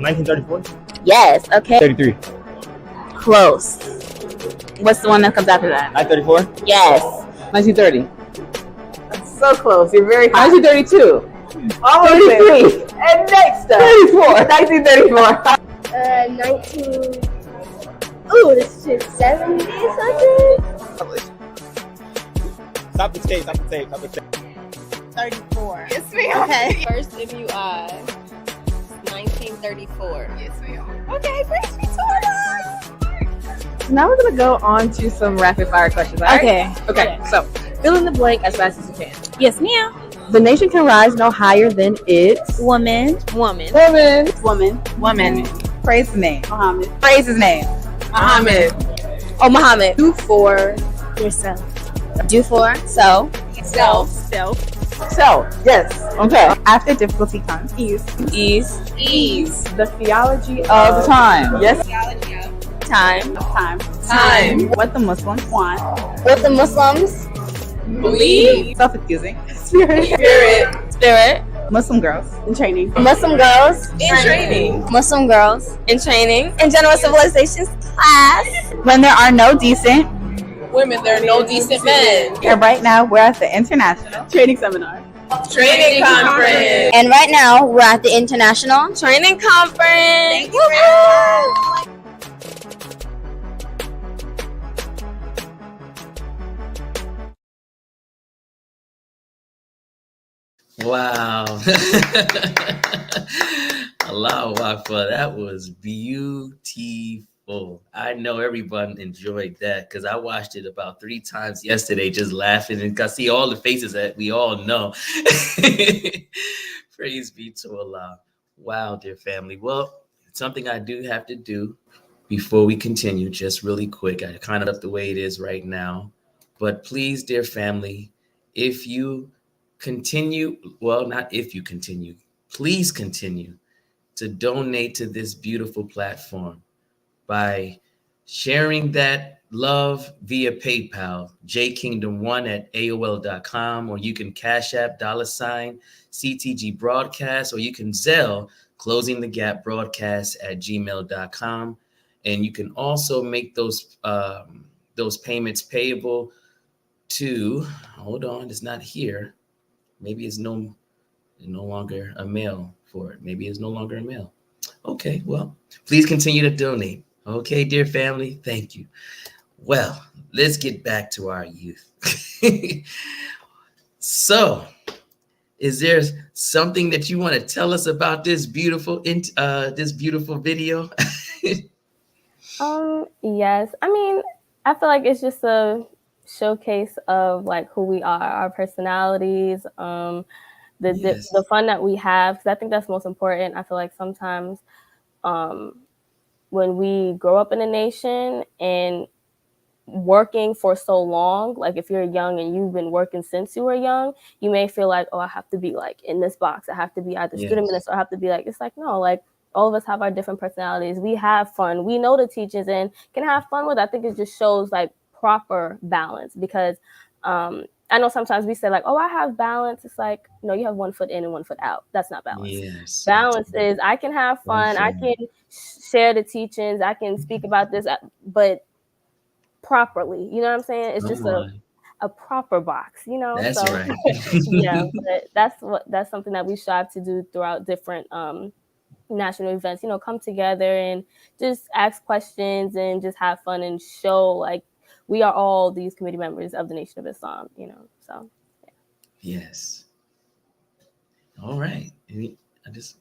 1934? Yes, okay. 33. Close. What's the one that comes after that? 1934? Yes. 1930. That's so close. You're very high. 1932. Almost 33. There. And next up. 34. 1934. 19. Ooh, this is 70 something. Stop the tape. 34. Yes, ma'am. Okay. First MUI. 1934. Yes, ma'am. Okay, praise be to Allah. Now we're going to go on to some rapid fire questions, all right? Okay, Yeah. so fill in the blank as fast as you can. Yes, ma'am. The nation can rise no higher than its... Woman. Woman. Praise his name. Muhammad. Praise his name. Muhammad. Oh, Muhammad. Do for Yourself. Do for self. self. Self. Yes. Okay. After difficulty comes Ease. Ease. The theology of time. Yes. Time. What the Muslims want. What the Muslims Believe. Self-accusing. spirit. Muslim girls. In training. Muslim girls In training. Muslim girls in training in general civilizations class. When there are no decent. Women, there are no decent men. And right now we're at the International Training seminar. Training conference. And right now we're at the International Training Conference. Woo-hoo! Wow. Allahu Akbar. That was beautiful. I know everyone enjoyed that because I watched it about 3 times yesterday, just laughing and got to see all the faces that we all know. Praise be to Allah. Wow, dear family. Well, something I do have to do before we continue, just really quick. I kind of left the way it is right now. But please, dear family, if you continue, well, not if you continue, please continue to donate to this beautiful platform by sharing that love via PayPal, jkingdom1@aol.com, or you can Cash App $CTG Broadcast, or you can Zelle closingthegapbroadcast@gmail.com. And you can also make those payments payable to, hold on, it's not here. Maybe it's no longer a mail for it. Maybe it's no longer a mail. Okay, well, please continue to donate. Okay, dear family, thank you. Well, let's get back to our youth. So, is there something that you want to tell us about this beautiful video? Yes. I mean, I feel like it's just a showcase of like who we are, our personalities, the fun that we have, because I think that's most important. I feel like sometimes when we grow up in a nation and working for so long, like if you're young and you've been working since you were young, you may feel like, oh, I have to be like in this box, I have to be either student minister, or I have to be like, it's like, no, like all of us have our different personalities, we have fun, we know the teachings and can have fun with it. I think it just shows like proper balance, because I know sometimes we say like, oh, I have balance. It's like, no, you have 1 foot in and 1 foot out. That's not balance. Balance is I can have fun, I can share the teachings, I can speak about this, but properly, you know what I'm saying? It's just a proper box, you know. That's so right. yeah, but that's something that we strive to do throughout different national events, you know, come together and just ask questions and just have fun and show like we are all these committee members of the Nation of Islam, you know. So Yes. All right. Yes.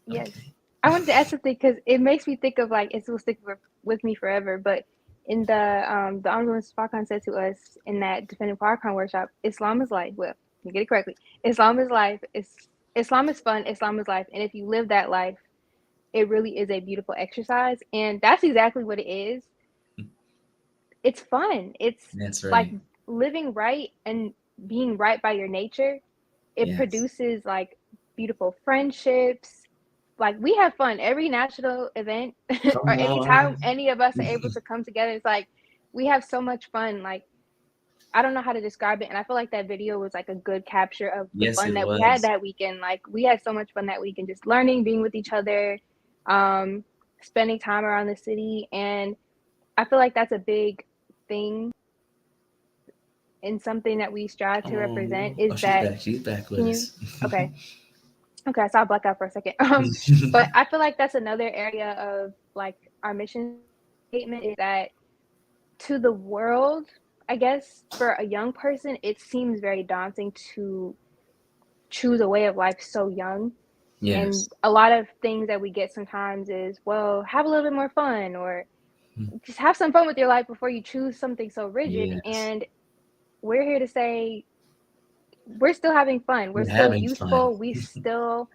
I wanted to ask something because it makes me think of like it will stick with me forever. But in the Honorable Sultan said to us in that Defending Farrakhan workshop, Islam is life. Well, you get it correctly. Islam is life. Islam is fun. Islam is life. And if you live that life, it really is a beautiful exercise. And that's exactly what it is. It's fun. It's like living right and being right by your nature. It produces like beautiful friendships. Like we have fun every national event or anytime any of us are able to come together. It's like we have so much fun. Like I don't know how to describe it, and I feel like that video was like a good capture of the fun that we had that weekend. Like we had so much fun that weekend, just learning, being with each other, spending time around the city, and I feel like that's a big thing and something that we strive to represent is that she's back with us. Okay, I saw a blackout for a second. But I feel like that's another area of like our mission statement is that to the world, I guess for a young person, it seems very daunting to choose a way of life so young. And a lot of things that we get sometimes is, well, have a little bit more fun or just have some fun with your life before you choose something so rigid. And we're here to say we're still having fun. We're still youthful. We still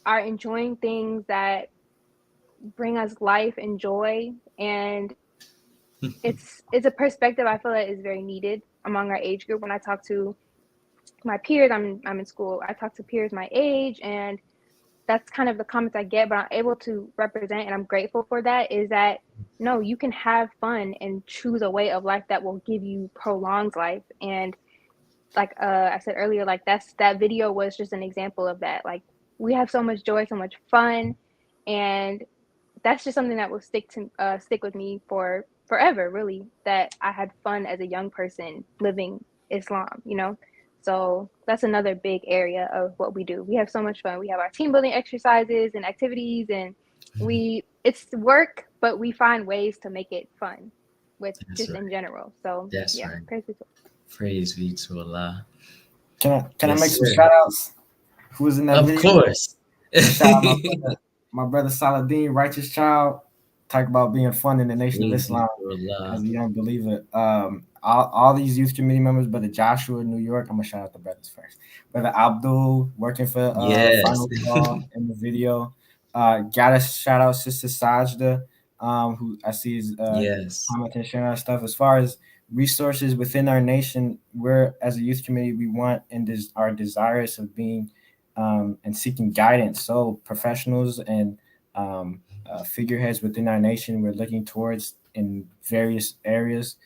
are enjoying things that bring us life and joy. And it's a perspective I feel that is very needed among our age group. When I talk to my peers, I'm in school, I talk to peers my age, and that's kind of the comments I get, but I'm able to represent, and I'm grateful for that, is that no, you can have fun and choose a way of life that will give you prolonged life. And like I said earlier, like that video was just an example of that. Like we have so much joy, so much fun, and that's just something that will stick with me for forever, really, that I had fun as a young person living Islam, you know. So that's another big area of what we do. We have so much fun. We have our team building exercises and activities, and it's work, but we find ways to make it fun with in general. So Praise be to Allah. Can I make some shout outs? Who was in that video? Of course. Shout out my brother Saladin, righteous child. Talk about being fun in the Nation of Islam as a young believer. All these youth committee members, Brother Joshua in New York. I'm gonna shout out the brothers first. Brother Abdul working for Final Call in the video. Gotta shout out Sister Sajda, who I see is commenting, sharing our stuff. As far as resources within our nation, we're as a youth committee, we want and are desirous of being and seeking guidance. So professionals and figureheads within our nation, we're looking towards in various areas.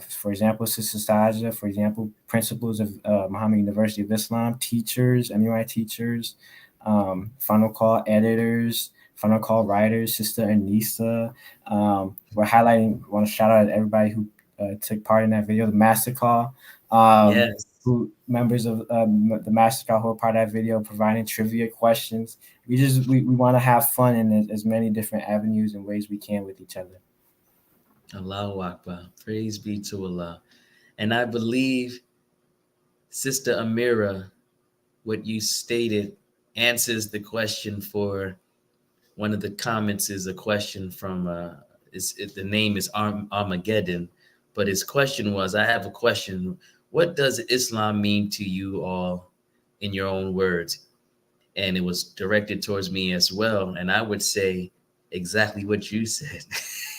For example, Sister Sajda, for example, principals of Muhammad University of Islam, teachers, MUI teachers, Final Call editors, Final Call writers, Sister Anissa. We're highlighting, want to shout out everybody who took part in that video, the Master Call. Who members of the Master Call who are part of that video, providing trivia questions. We want to have fun in as many different avenues and ways we can with each other. Allahu Akbar. Praise be to Allah. And I believe, Sister Amirah, what you stated answers the question for one of the comments is a question from, the name is Armageddon, But his question was, I have a question. What does Islam mean to you all in your own words? And it was directed towards me as well. And I would say exactly what you said.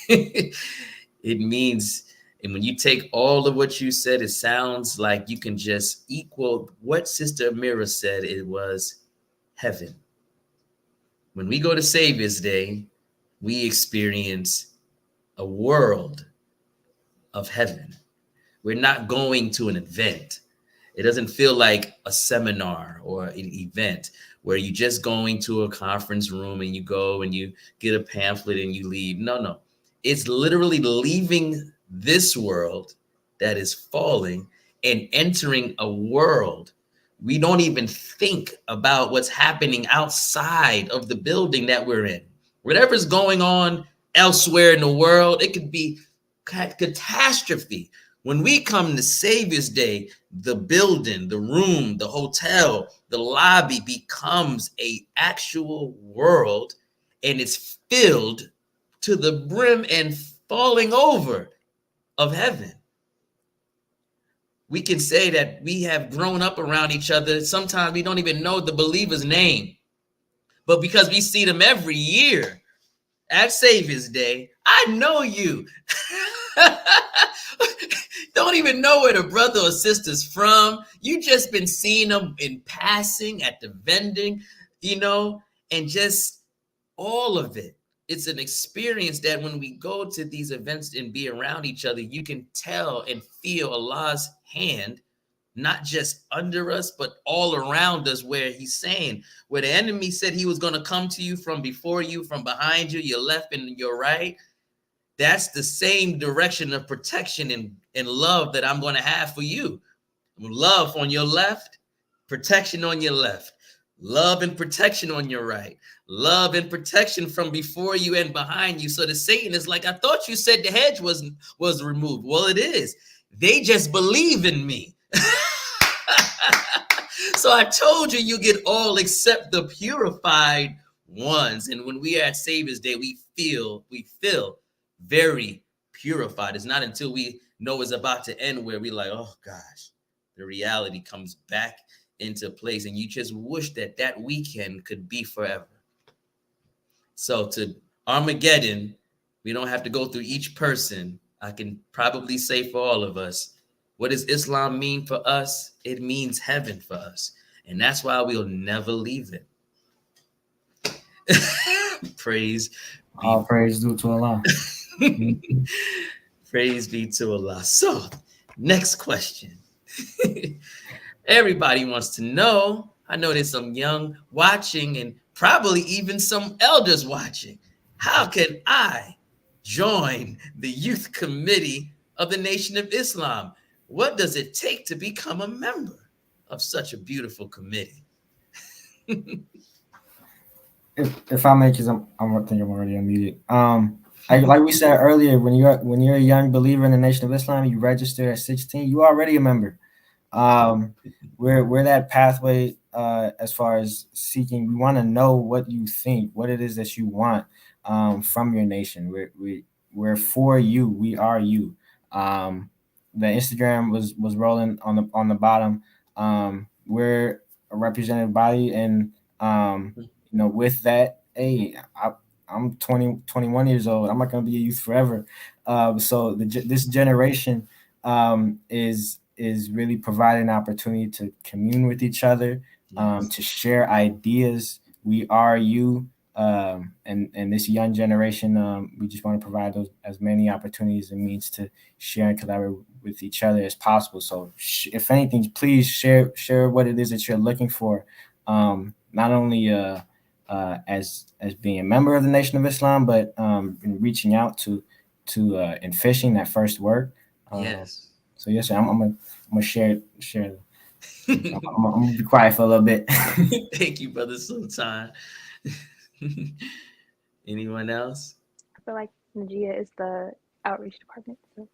It means, and when you take all of what you said, it sounds like you can just equal what Sister Amirah said. It was heaven. When we go to Savior's Day, we experience a world of heaven. We're not going to an event. It doesn't feel like a seminar or an event where you're just going to a conference room and you go and you get a pamphlet and you leave. No. It's literally leaving this world that is falling and entering a world. We don't even think about what's happening outside of the building that we're in. Whatever's going on elsewhere in the world, it could be catastrophe. When we come to Savior's Day, the building, the room, the hotel, the lobby becomes an actual world, and it's filled to the brim and falling over of heaven. We can say that we have grown up around each other. Sometimes we don't even know the believer's name, but because we see them every year at Savior's Day, I know you. Don't even know where the brother or sister's from. You just been seeing them in passing at the vending, and just all of it. It's an experience that when we go to these events and be around each other, you can tell and feel Allah's hand, not just under us, but all around us, where he's saying, where the enemy said he was going to come to you from before you, from behind you, your left and your right. That's the same direction of protection and love that I'm going to have for you. Love on your left, protection on your left, love and protection on your right, love and protection from before you and behind you. So the Satan is like, I thought you said the hedge was removed. Well, it is. They just believe in me. So I told you get all except the purified ones. And when we are at Savior's Day, we feel very purified. It's not until we know it's about to end where we like, oh gosh, the reality comes back into place, and you just wish that weekend could be forever. So to Armageddon, we don't have to go through each person. I can probably say for all of us, what does Islam mean for us? It means heaven for us, and that's why we'll never leave it. Praise all praise due to Allah. Praise be to Allah. So, next question. Everybody wants to know. I know there's some young watching and probably even some elders watching. How can I join the youth committee of the Nation of Islam? What does it take to become a member of such a beautiful committee? If I may, because I think I'm already unmuted. Like we said earlier, when you're a young believer in the Nation of Islam, you register at 16. You already a member. We're that pathway as far as seeking. We want to know what you think, what it is that you want from your nation. We're for you. We are you. The Instagram was rolling on the bottom. We're a representative body, and with that, hey, I'm 21 years old. I'm not going to be a youth forever. So this generation is really providing an opportunity to commune with each other, to share ideas. We are you, and this young generation. We just want to provide those as many opportunities and means to share and collaborate with each other as possible. So, if anything, please share what it is that you're looking for. Not only as being a member of the Nation of Islam, but in reaching out to and fishing that first work. Yes. So yes, sir, I'm gonna share. I'm gonna be quiet for a little bit. Thank you, Brother Sultan. Anyone else? I feel like Naajia is the outreach department, so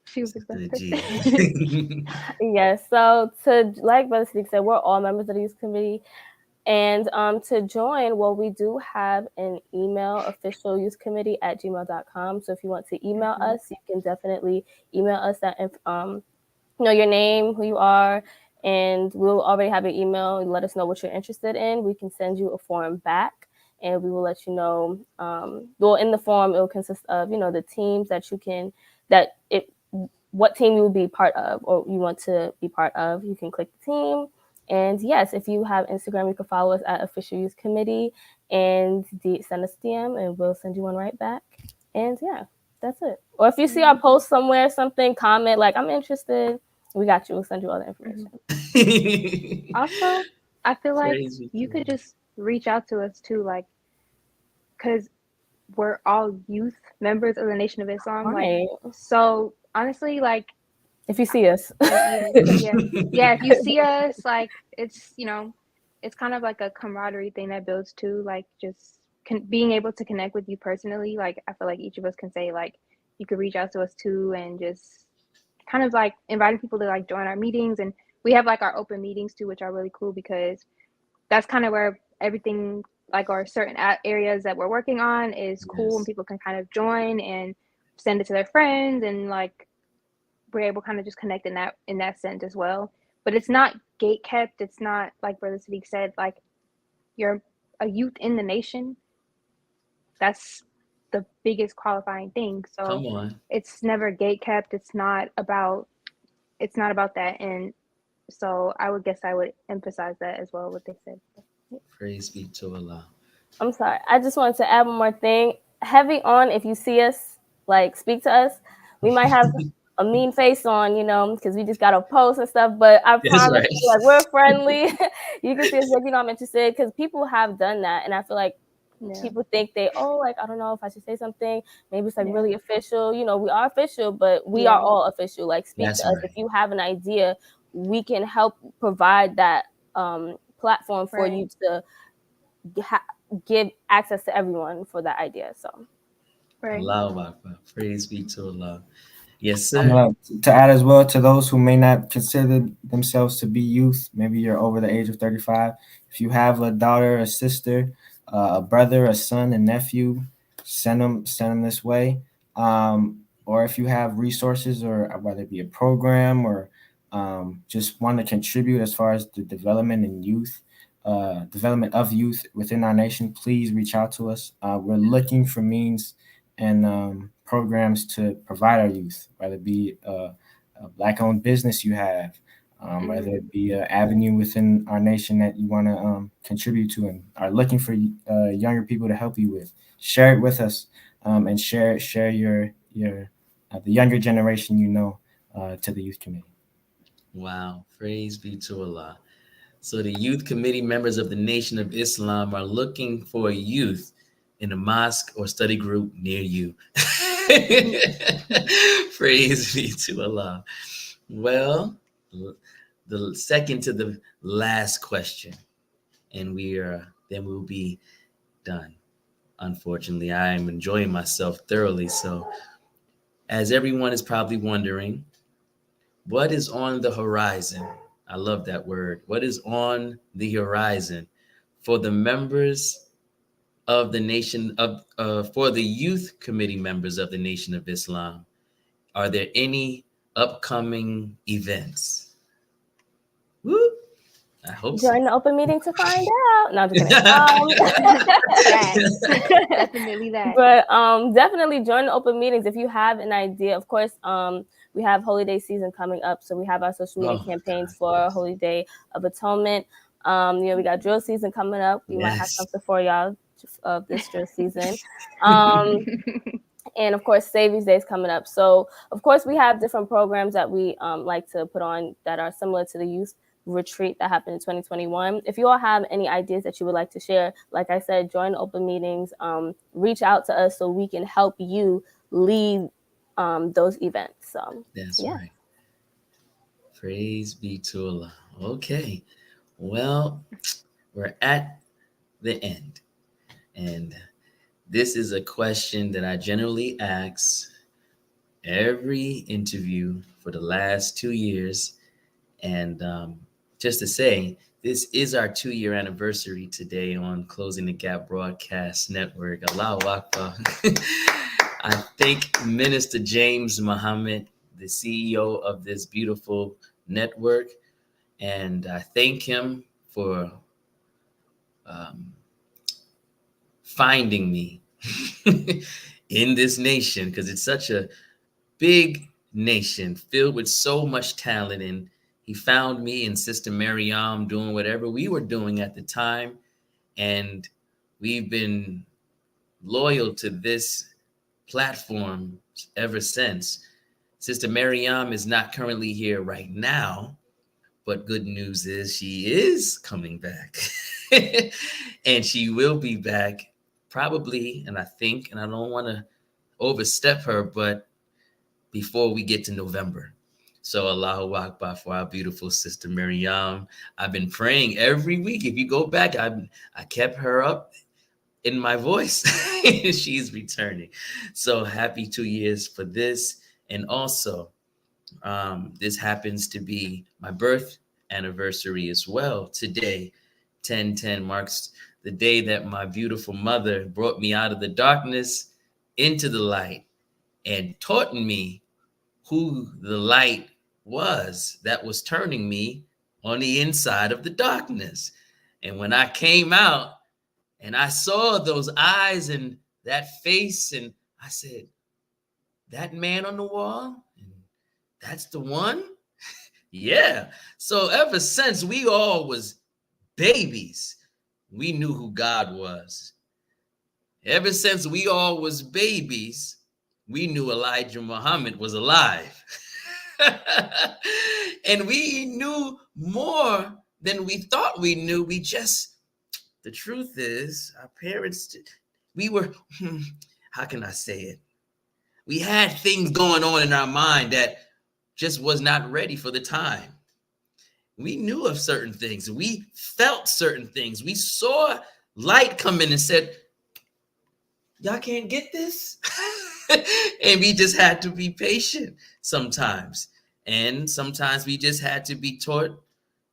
she was the best person. Yes. So like Brother Sadeeq said, we're all members of the youth committee. And to join, well, we do have an email, officialyouthcommittee@gmail.com. So if you want to email us, you can definitely email us that, your name, who you are, and we'll already have your email. And let us know what you're interested in. We can send you a form back, and we will let you know. Well, in the form, it will consist of, the teams that you can, what team you will be part of or you want to be part of. You can click the team. And yes, if you have Instagram, you can follow us at Official Youth Committee and send us a DM, and we'll send you one right back. And yeah, that's it. Or if you see our post somewhere, something, comment like, I'm interested, we got you. We'll send you all the information. Also, I feel like you could just reach out to us too, like, because we're all youth members of the Nation of Islam. Right. Like, so honestly, like, if you see us, if you see us, like, it's it's kind of like a camaraderie thing that builds too, like just being able to connect with you personally. Like, I feel like each of us can say, like, you could reach out to us too, and just kind of like inviting people to like join our meetings. And we have like our open meetings too, which are really cool because that's kind of where everything, like our certain areas that we're working on is cool, and people can kind of join and send it to their friends, and like we're able to kind of just connect in that sense as well. But it's not gate kept. It's not, like Brother Sadeeq said, like, you're a youth in the nation. That's the biggest qualifying thing. So Come on. It's never gate kept. It's not about that. And so I would emphasize that as well, what they said. Praise be to Allah. I'm sorry. I just wanted to add one more thing. Heavy on, if you see us, like, speak to us. We might have a mean face on, because we just got a post and stuff. But I promise you, like, we're friendly. You can see us, like, I'm interested, because people have done that, and I feel like people think I don't know if I should say something. Maybe it's like really official. We are official, but we are all official. Like, speak to us if you have an idea. We can help provide that platform for you to give access to everyone for that idea. So, Allah Akbar. Praise be to Allah. Yes, sir. To add as well, to those who may not consider themselves to be youth, maybe you're over the age of 35. If you have a daughter, a sister, a brother, a son, a nephew, send them this way. Or if you have resources, or whether it be a program or just want to contribute as far as the development of youth within our nation, please reach out to us. We're looking for means and programs to provide our youth, whether it be a Black-owned business you have, whether it be an avenue within our nation that you want to contribute to and are looking for younger people to help you with. Share it with us, and share your the younger generation to the youth committee. Wow, praise be to Allah. So the youth committee members of the Nation of Islam are looking for youth in a mosque or study group near you. Praise be to Allah. Well, the second to the last question, and then we'll be done. Unfortunately, I am enjoying myself thoroughly. So, as everyone is probably wondering, what is on the horizon? I love that word. What is on the horizon for the members of the nation for the youth committee members of the Nation of Islam? Are there any upcoming events? Woo! I hope join the open meeting to find out. No, I'm just kidding. Definitely that. But definitely join the open meetings if you have an idea. Of course, we have Holy Day season coming up, so we have our social media campaigns for Holy Day of Atonement. We got drill season coming up. We might have something for y'all of this drill season. And of course, Savings Day is coming up. So of course, we have different programs that we like to put on that are similar to the youth retreat that happened in 2021. If you all have any ideas that you would like to share, like I said, join open meetings, reach out to us so we can help you lead those events. So that's right. Praise be to Allah. Okay. Well, we're at the end. And this is a question that I generally ask every interview for the last 2 years. And just to say, This is our 2-year anniversary today on Closing the Gap Broadcast Network. Allahu Akbar. I thank Minister James Muhammad, the CEO of this beautiful network, and I thank him for finding me in this nation, because it's such a big nation filled with so much talent. And he found me and Sister Maryam doing whatever we were doing at the time. And we've been loyal to this platform ever since. Sister Maryam is not currently here right now, but good news is she is coming back. And she will be back probably, and I think, and I don't want to overstep her, but before we get to November. So Allahu Akbar for our beautiful Sister Maryam. I've been praying every week. If you go back, I kept her up in my voice. She's returning. So happy 2 years for this. And also, this happens to be my birth anniversary as well. Today, 10/10 marks the day that my beautiful mother brought me out of the darkness into the light and taught me who the light was that was turning me on the inside of the darkness. And when I came out and I saw those eyes and that face, and I said, that man on the wall, that's the one? Yeah. So ever since we all was babies, we knew who God was. Ever since we all was babies, we knew Elijah Muhammad was alive. And we knew more than we thought we knew. The truth is, our parents, we were, how can I say it? We had things going on in our mind that just was not ready for the time. We knew of certain things. We felt certain things. We saw light come in and said, y'all can't get this? And we just had to be patient sometimes. And sometimes we just had to be taught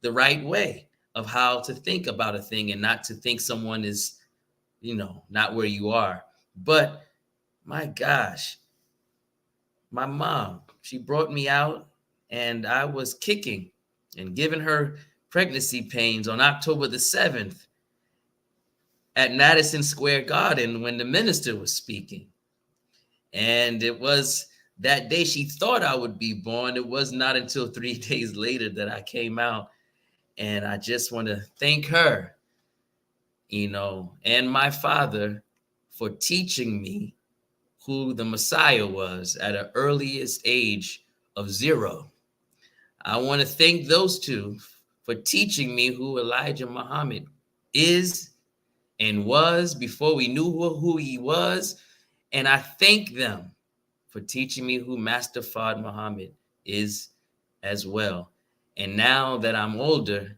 the right way of how to think about a thing and not to think someone is, not where you are. But my gosh, my mom, she brought me out and I was kicking and giving her pregnancy pains on October the 7th at Madison Square Garden when the minister was speaking. And it was that day she thought I would be born. It was not until 3 days later that I came out. And I just want to thank her, and my father for teaching me who the Messiah was at an earliest age of 0. I want to thank those two for teaching me who Elijah Muhammad is and was before we knew who he was. And I thank them for teaching me who Master Fard Muhammad is as well. And now that I'm older,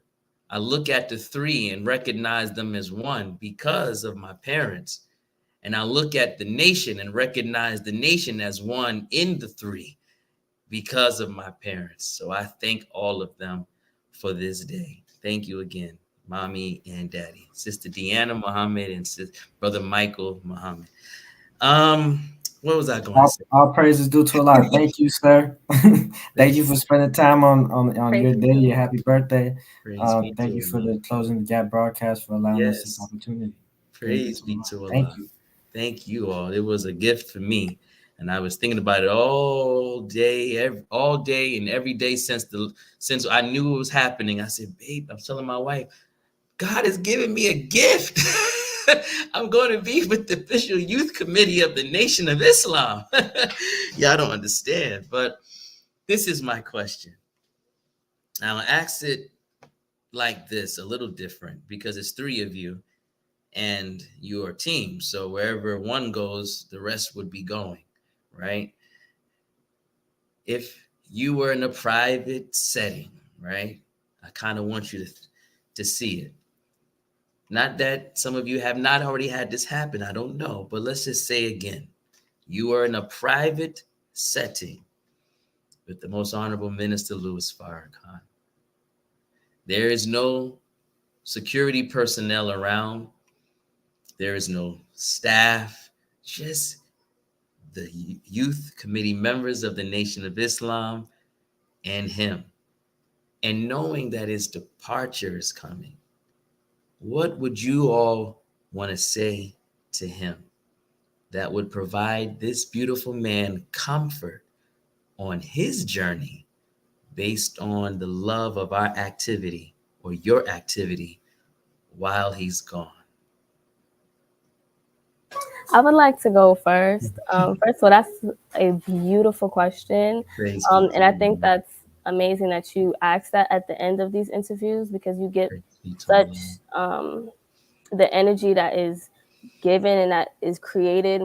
I look at the 3 and recognize them as one because of my parents. And I look at the nation and recognize the nation as one in the 3 because of my parents. So I thank all of them for this day. Thank you again, Mommy and Daddy, Sister Deanna Muhammad and Brother Michael Muhammad. What was I going to say? All praises due to Allah. Thank you, sir. Thank you for spending time on your day, your happy birthday. Thank you for the Closing the Gap broadcast for allowing us this opportunity. Praise be to Allah. Thank you. Thank you all. It was a gift for me. And I was thinking about it all day and every day since I knew it was happening. I said, babe, I'm telling my wife, God has given me a gift. I'm going to be with the official youth committee of the Nation of Islam. Yeah, I don't understand, but this is my question. I'll ask it like this, a little different, because it's 3 of you and your team. So wherever one goes, the rest would be going, right? If you were in a private setting, right? I kind of want you to see it. Not that some of you have not already had this happen. I don't know. But let's just say again, you are in a private setting with the most honorable Minister Louis Farrakhan. There is no security personnel around. There is no staff, just the youth committee members of the Nation of Islam and him. And knowing that his departure is coming, what would you all want to say to him that would provide this beautiful man comfort on his journey based on the love of our activity or your activity while he's gone? I would like to go first. First of all, that's a beautiful question. And I think that's amazing that you asked that at the end of these interviews, because you get such the energy that is given and that is created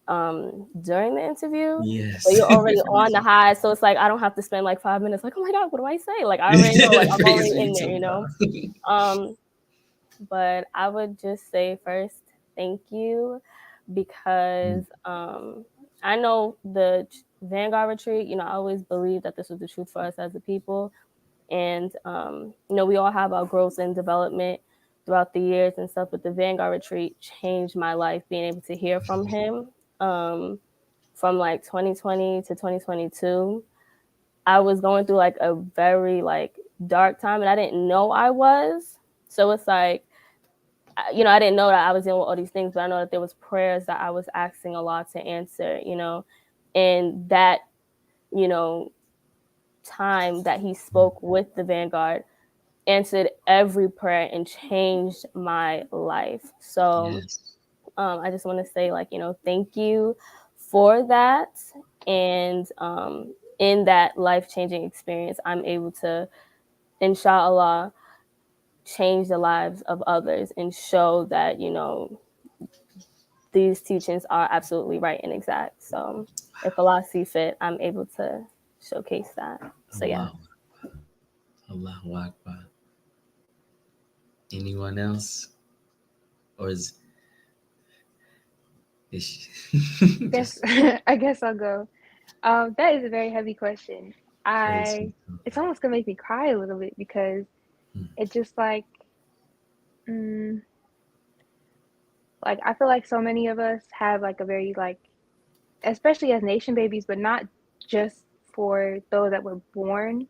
during the interview. Yes. So you're already on the high. So it's like I don't have to spend like 5 minutes like, oh my God, what do I say? Like I already know, like I'm already in there, you know? But I would just say first, thank you, because I know the Vanguard retreat, you know, I always believed that this was the truth for us as a people. And, you know, we all have our growth and development throughout the years and stuff, but the Vanguard retreat changed my life, being able to hear from him from like 2020 to 2022. I was going through like a very like dark time and I didn't know I was. So it's like, you know, I didn't know that I was dealing with all these things, but I know that there was prayers that I was asking Allah to answer, you know, and that, you know, time that he spoke with the Vanguard answered every prayer and changed my life. So I just want to say, like, you know, thank you for that. And in that life-changing experience, I'm able to, inshallah, change the lives of others and show that, you know, these teachings are absolutely right and exact. So if Allah see fit, I'm able to showcase that. So yeah. Allahu Akbar. Anyone else? Or is I guess I'll go. That is a very heavy question. It's almost gonna make me cry a little bit because it just like I feel like so many of us have like a very like, especially as nation babies, but not just for those that were born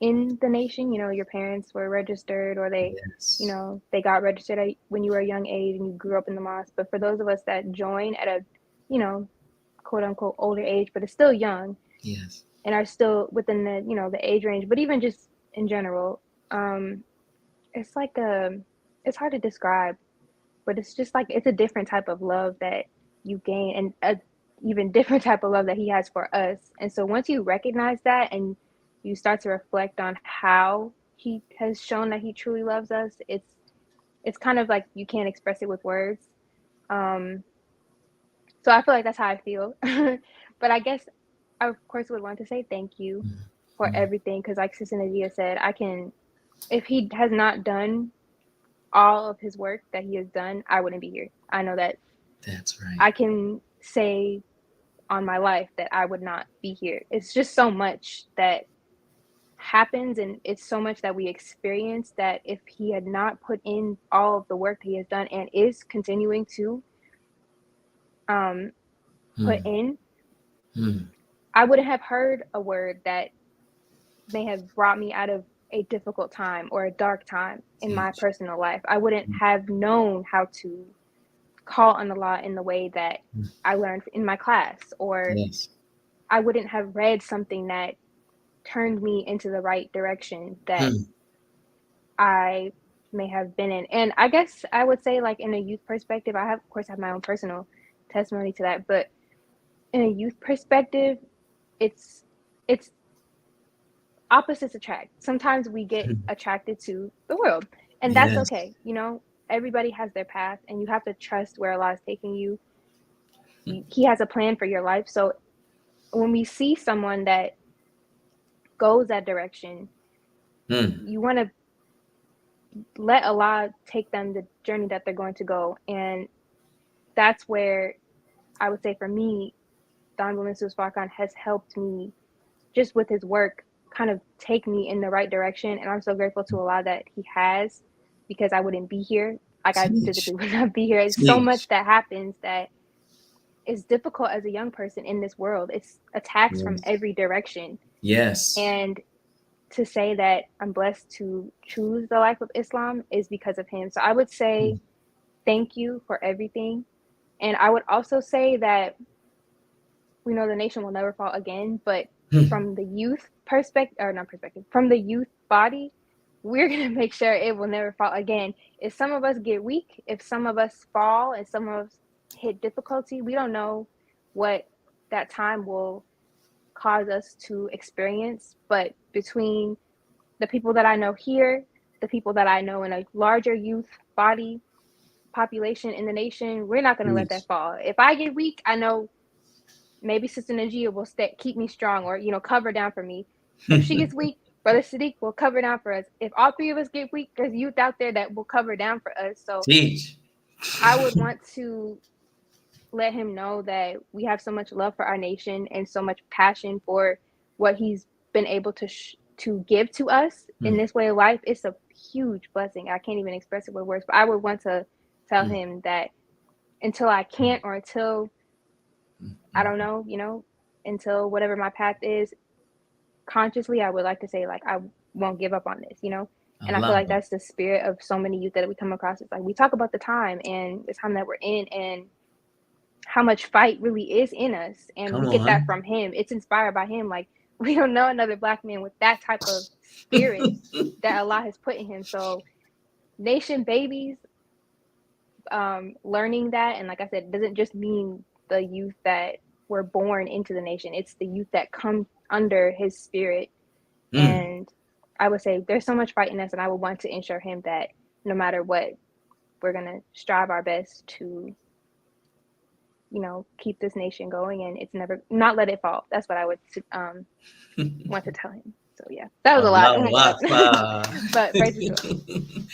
in the nation. You know, your parents were registered or they, you know, they got registered when you were a young age and you grew up in the mosque. But for those of us that join at a, you know, quote unquote older age, but it's still young. Yes. And are still within the, you know, the age range, but even just in general, it's like it's hard to describe, but it's just like it's a different type of love that you gain, and a even different type of love that he has for us. And so once you recognize that and you start to reflect on how he has shown that he truly loves us, it's kind of like you can't express it with words. So I feel like that's how I feel. But I guess I of course would want to say thank you for everything, because like Sister Naajia said, if he has not done all of his work that he has done, I wouldn't be here. I know that. That's right. I can say on my life that I would not be here. It's just so much that happens, and it's so much that we experience, that if he had not put in all of the work that he has done and is continuing to put in, I wouldn't have heard a word that may have brought me out of a difficult time or a dark time in my personal life. I wouldn't have known how to call on Allah in the way that I learned in my class, or I wouldn't have read something that turned me into the right direction that I may have been in. And I guess I would say, like, in a youth perspective, I have, of course, have my own personal testimony to that, but in a youth perspective, it's opposites attract. Sometimes we get attracted to the world, and that's okay. You know, everybody has their path, and you have to trust where Allah is taking you. He has a plan for your life. So when we see someone that goes that direction, you want to let Allah take them the journey that they're going to go. And that's where I would say, for me, Don Minister Farkan has helped me just with his work kind of take me in the right direction. And I'm so grateful to Allah that he has. because I wouldn't be here. Like I physically would not be here. It's so much that happens that is difficult as a young person in this world. It's attacks from every direction. Yes. And to say that I'm blessed to choose the life of Islam is because of him. So I would say thank you for everything. And I would also say that we know the nation will never fall again, but from the youth from the youth body, we're going to make sure it will never fall again. If some of us get weak, if some of us fall and some of us hit difficulty, we don't know what that time will cause us to experience. But between the people that I know here, the people that I know in a larger youth body population in the nation, we're not going to let that fall. If I get weak, I know maybe Sister Naajia will keep me strong, or cover down for me. If she gets weak, Brother Sadeeq will cover down for us. If all three of us get weak, there's youth out there that will cover down for us. So I would want to let him know that we have so much love for our nation and so much passion for what he's been able to give to us in this way of life. It's a huge blessing. I can't even express it with words, but I would want to tell him that until I can't, or until I don't know, until whatever my path is, consciously, I would like to say, like, I won't give up on this, and I feel like that's the spirit of so many youth that we come across. It's like we talk about the time and the time that we're in and how much fight really is in us, and we get that from him. It's inspired by him. Like, we don't know another Black man with that type of spirit that Allah has put in him. So nation babies, learning that, and like I said, it doesn't just mean the youth that were born into the nation. It's the youth that come under his spirit. And I would say there's so much fight in us, and I would want to ensure him that no matter what, we're going to strive our best to keep this nation going, and it's never not let it fall. That's what I would want to tell him. So yeah, that was a lot. Oh my God. But praise be to him.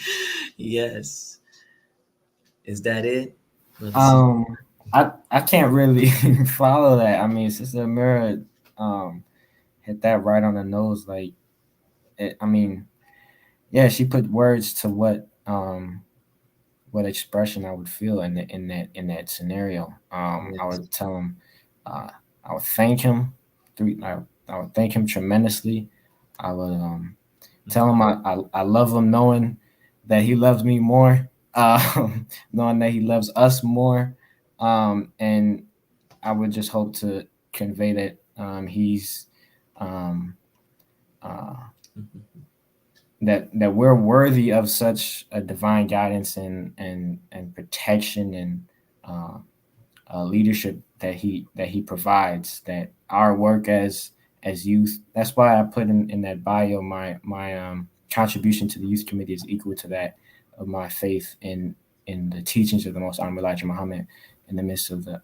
Yes. Is that it? I can't really follow that. I mean, Sister Amirah hit that right on the nose. Like, she put words to what expression I would feel in that scenario. I would tell him, I would thank him I would thank him tremendously. I would tell him I love him, knowing that he loves me more, knowing that he loves us more, and I would just hope to convey that he's that we're worthy of such a divine guidance and protection and leadership that he provides. That our work as youth, that's why I put in that bio my contribution to the youth committee is equal to that of my faith in the teachings of the Most Honorable Elijah Muhammad in the midst of the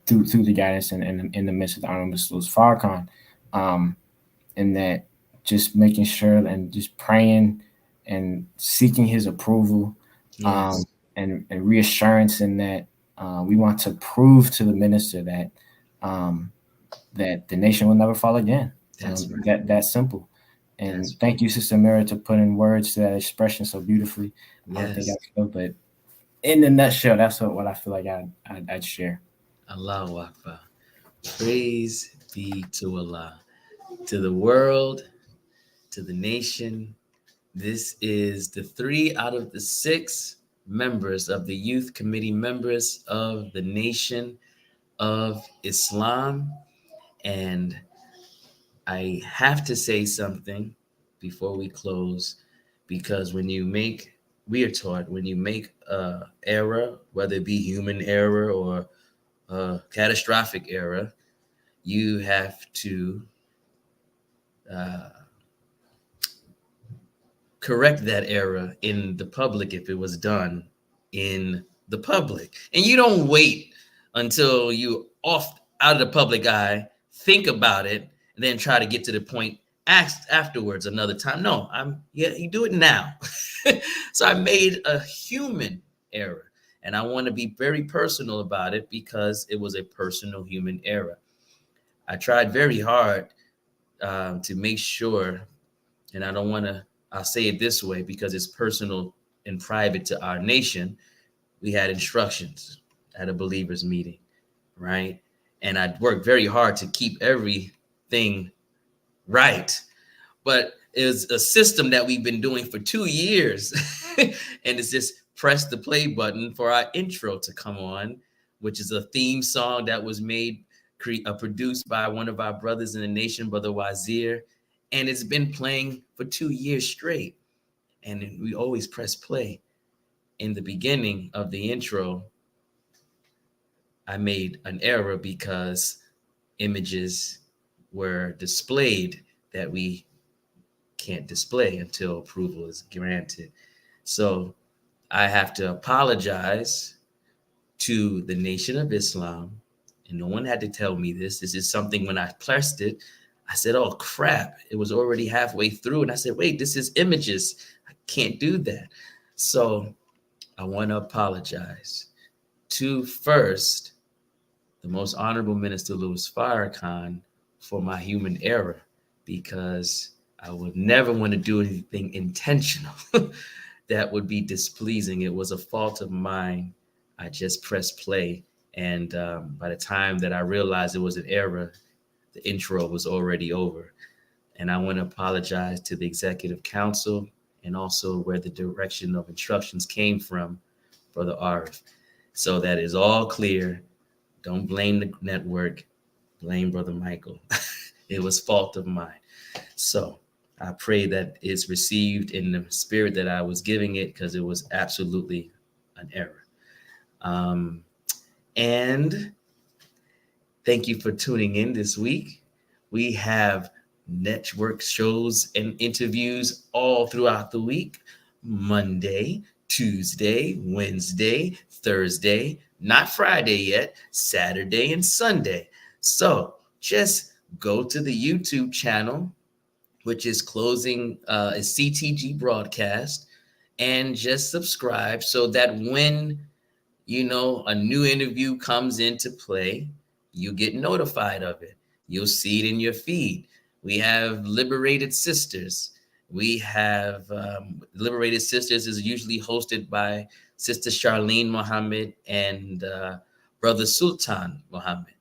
through the guidance and in the midst of the Honorable Farrakhan, and that just making sure and just praying and seeking his approval, and reassurance in that we want to prove to the minister that that the nation will never fall again. That's simple. And thank you, Sister Amirah, to put in words to that expression so beautifully. I don't think I feel, but in the nutshell, that's what I feel like I'd share. Allahu Akbar. Praise be to Allah. To the world, to the nation, this is the 3 out of the 6 members of the youth committee members of the Nation of Islam. And I have to say something before we close, because we are taught when you make an error, whether it be human error or a catastrophic error, you have to correct that error in the public if it was done in the public. And you don't wait until you out of the public eye, think about it, and then try to get to the point afterwards another time. No, you do it now. So I made a human error, and I want to be very personal about it because it was a personal human error. I tried very hard to make sure, and I'll say it this way because it's personal in private to our nation, we had instructions at a believers meeting, right? And I worked very hard to keep everything right. But it's a system that we've been doing for 2 years. And it's just press the play button for our intro to come on, which is a theme song that was made, produced by one of our brothers in the nation, Brother Wazir. And it's been playing for 2 years straight. And we always press play. In the beginning of the intro, I made an error because images were displayed that we can't display until approval is granted. So I have to apologize to the Nation of Islam, and no one had to tell me this. This is something when I pressed it, I said, oh crap, it was already halfway through. And I said, wait, this is images. I can't do that. So I want to apologize to first the Most Honorable Minister Louis Farrakhan for my human error, because I would never want to do anything intentional that would be displeasing. It was a fault of mine. I just pressed play. And by the time that I realized it was an error, the intro was already over. And I want to apologize to the Executive Council and also where the direction of instructions came from, Brother Arif. So that is all clear. Don't blame the network. Blame Brother Michael. It was fault of mine. So I pray that it's received in the spirit that I was giving it, because it was absolutely an error. And thank you for tuning in this week. We have network shows and interviews all throughout the week. Monday, Tuesday, Wednesday, Thursday, not Friday yet, Saturday and Sunday. So just go to the YouTube channel, which is closing a CTG broadcast, and just subscribe so that when, a new interview comes into play, you get notified of it. You'll see it in your feed. We have Liberated Sisters. We have Liberated Sisters is usually hosted by Sister Charlene Muhammad and Brother Sultan Muhammad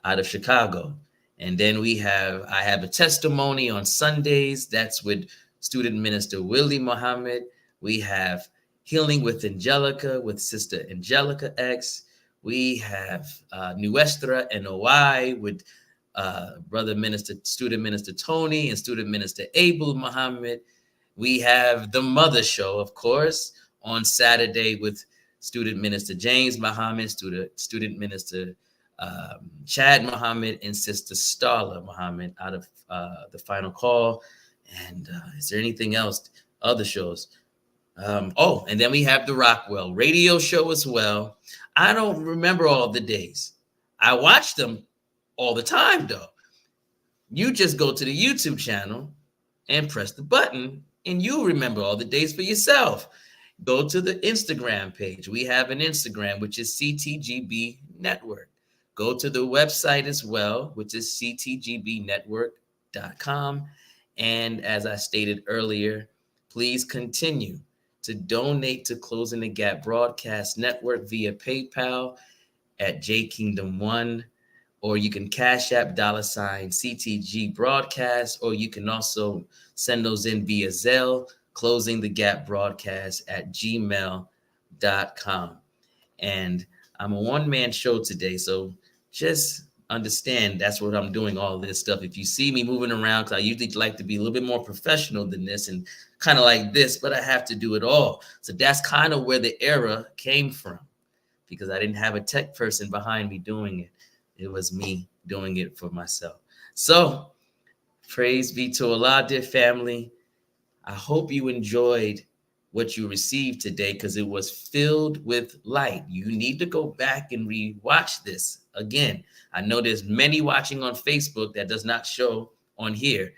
out of Chicago. And then I have a testimony on Sundays. That's with student minister Willie Muhammad. We have Healing with Angelica with Sister Angelica X. We have Nuestra NOI with brother minister, student minister Tony and student minister Abel Muhammad. We have the Mother Show, of course, on Saturday with student minister James Muhammad, student minister Chad Muhammad, and Sister Starla Muhammad out of the Final Call. And is there anything else? Other shows? And then we have the Rockwell radio show as well. I don't remember all the days. I watch them all the time, though. You just go to the YouTube channel and press the button, and you'll remember all the days for yourself. Go to the Instagram page. We have an Instagram, which is CTGB Network. Go to the website as well, which is ctgbnetwork.com. And as I stated earlier, please continue to donate to Closing the Gap Broadcast Network via PayPal at JKingdom1, or you can Cash App $CTG Broadcast, or you can also send those in via Zelle, Closing the Gap Broadcast at gmail.com. And I'm a one-man show today, so just understand that's what I'm doing, all this stuff. If you see me moving around, because I usually like to be a little bit more professional than this and kind of like this, but I have to do it all. So that's kind of where the error came from, because I didn't have a tech person behind me doing it. It was me doing it for myself. So praise be to Allah, dear family. I hope you enjoyed what you received today, because it was filled with light. You need to go back and rewatch this again. I know there's many watching on Facebook that does not show on here.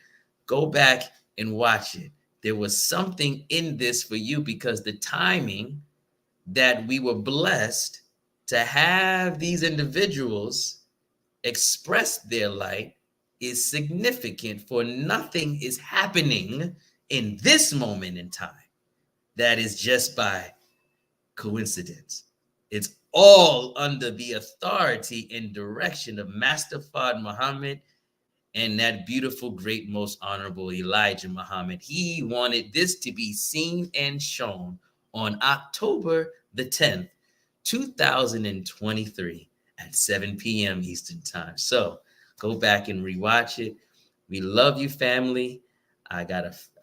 Go back and watch it. There was something in this for you, because the timing that we were blessed to have these individuals express their light is significant, for nothing is happening in this moment in time that is just by coincidence. It's all under the authority and direction of Master Fard Muhammad and that beautiful, great, most honorable Elijah Muhammad. He wanted this to be seen and shown on October the 10th, 2023 at 7 p.m. Eastern Time. So go back and rewatch it. We love you, family. I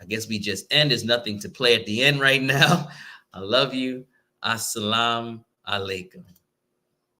guess we just end. There's nothing to play at the end right now. I love you. Assalamu alaikum.